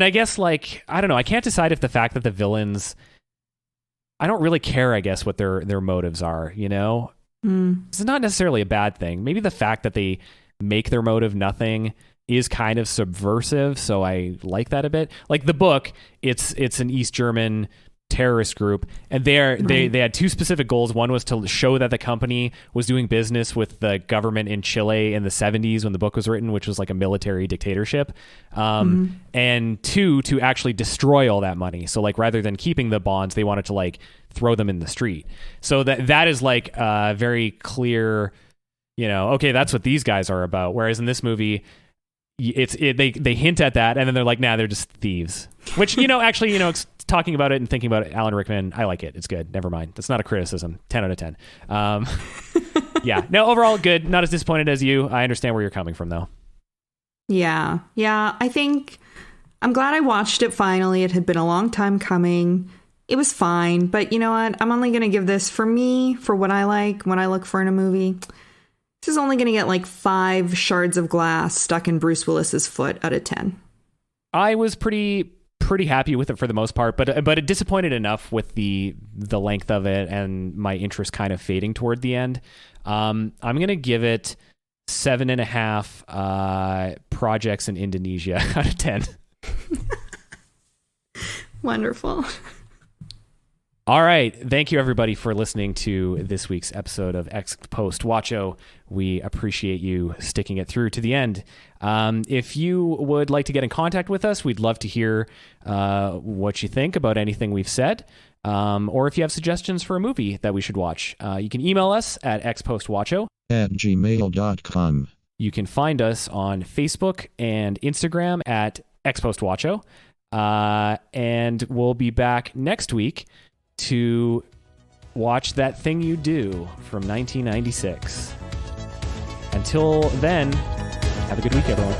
I guess, like, I don't know. I can't decide if the fact that the villains, I don't really care, I guess, what their motives are, It's not necessarily a bad thing. Maybe the fact that they make their motive nothing is kind of subversive, so I like that a bit. Like the book, it's an East German terrorist group, and they had two specific goals. One was to show that the company was doing business with the government in Chile in the 70s when the book was written, which was like a military dictatorship. And two, to actually destroy all that money. So like rather than keeping the bonds, they wanted to like throw them in the street. So that is like very clear, okay, that's what these guys are about. Whereas in this movie, they hint at that, and then they're like, nah, they're just thieves. Which, actually, talking about it and thinking about Alan Rickman, I like it. It's good. Never mind. That's not a criticism. 10 out of 10. Yeah. No, overall, good. Not as disappointed as you. I understand where you're coming from, though. Yeah. I think I'm glad I watched it finally. It had been a long time coming. It was fine. But you know what? I'm only going to give this, for me, for what I like, when I look for in a movie, this is only going to get like 5 shards of glass stuck in Bruce Willis's foot out of 10. I was pretty happy with it for the most part, but it disappointed enough with the length of it and my interest kind of fading toward the end. I'm going to give it 7.5 projects in Indonesia out of 10. Wonderful. All right. Thank you, everybody, for listening to this week's episode of Ex Post Watcho. We appreciate you sticking it through to the end. If you would like to get in contact with us, we'd love to hear what you think about anything we've said. Or if you have suggestions for a movie that we should watch, you can email us at expostwatcho@gmail.com. You can find us on Facebook and Instagram at expostwatcho. And we'll be back next week to watch That Thing You Do from 1996. Until then, have a good week, everyone.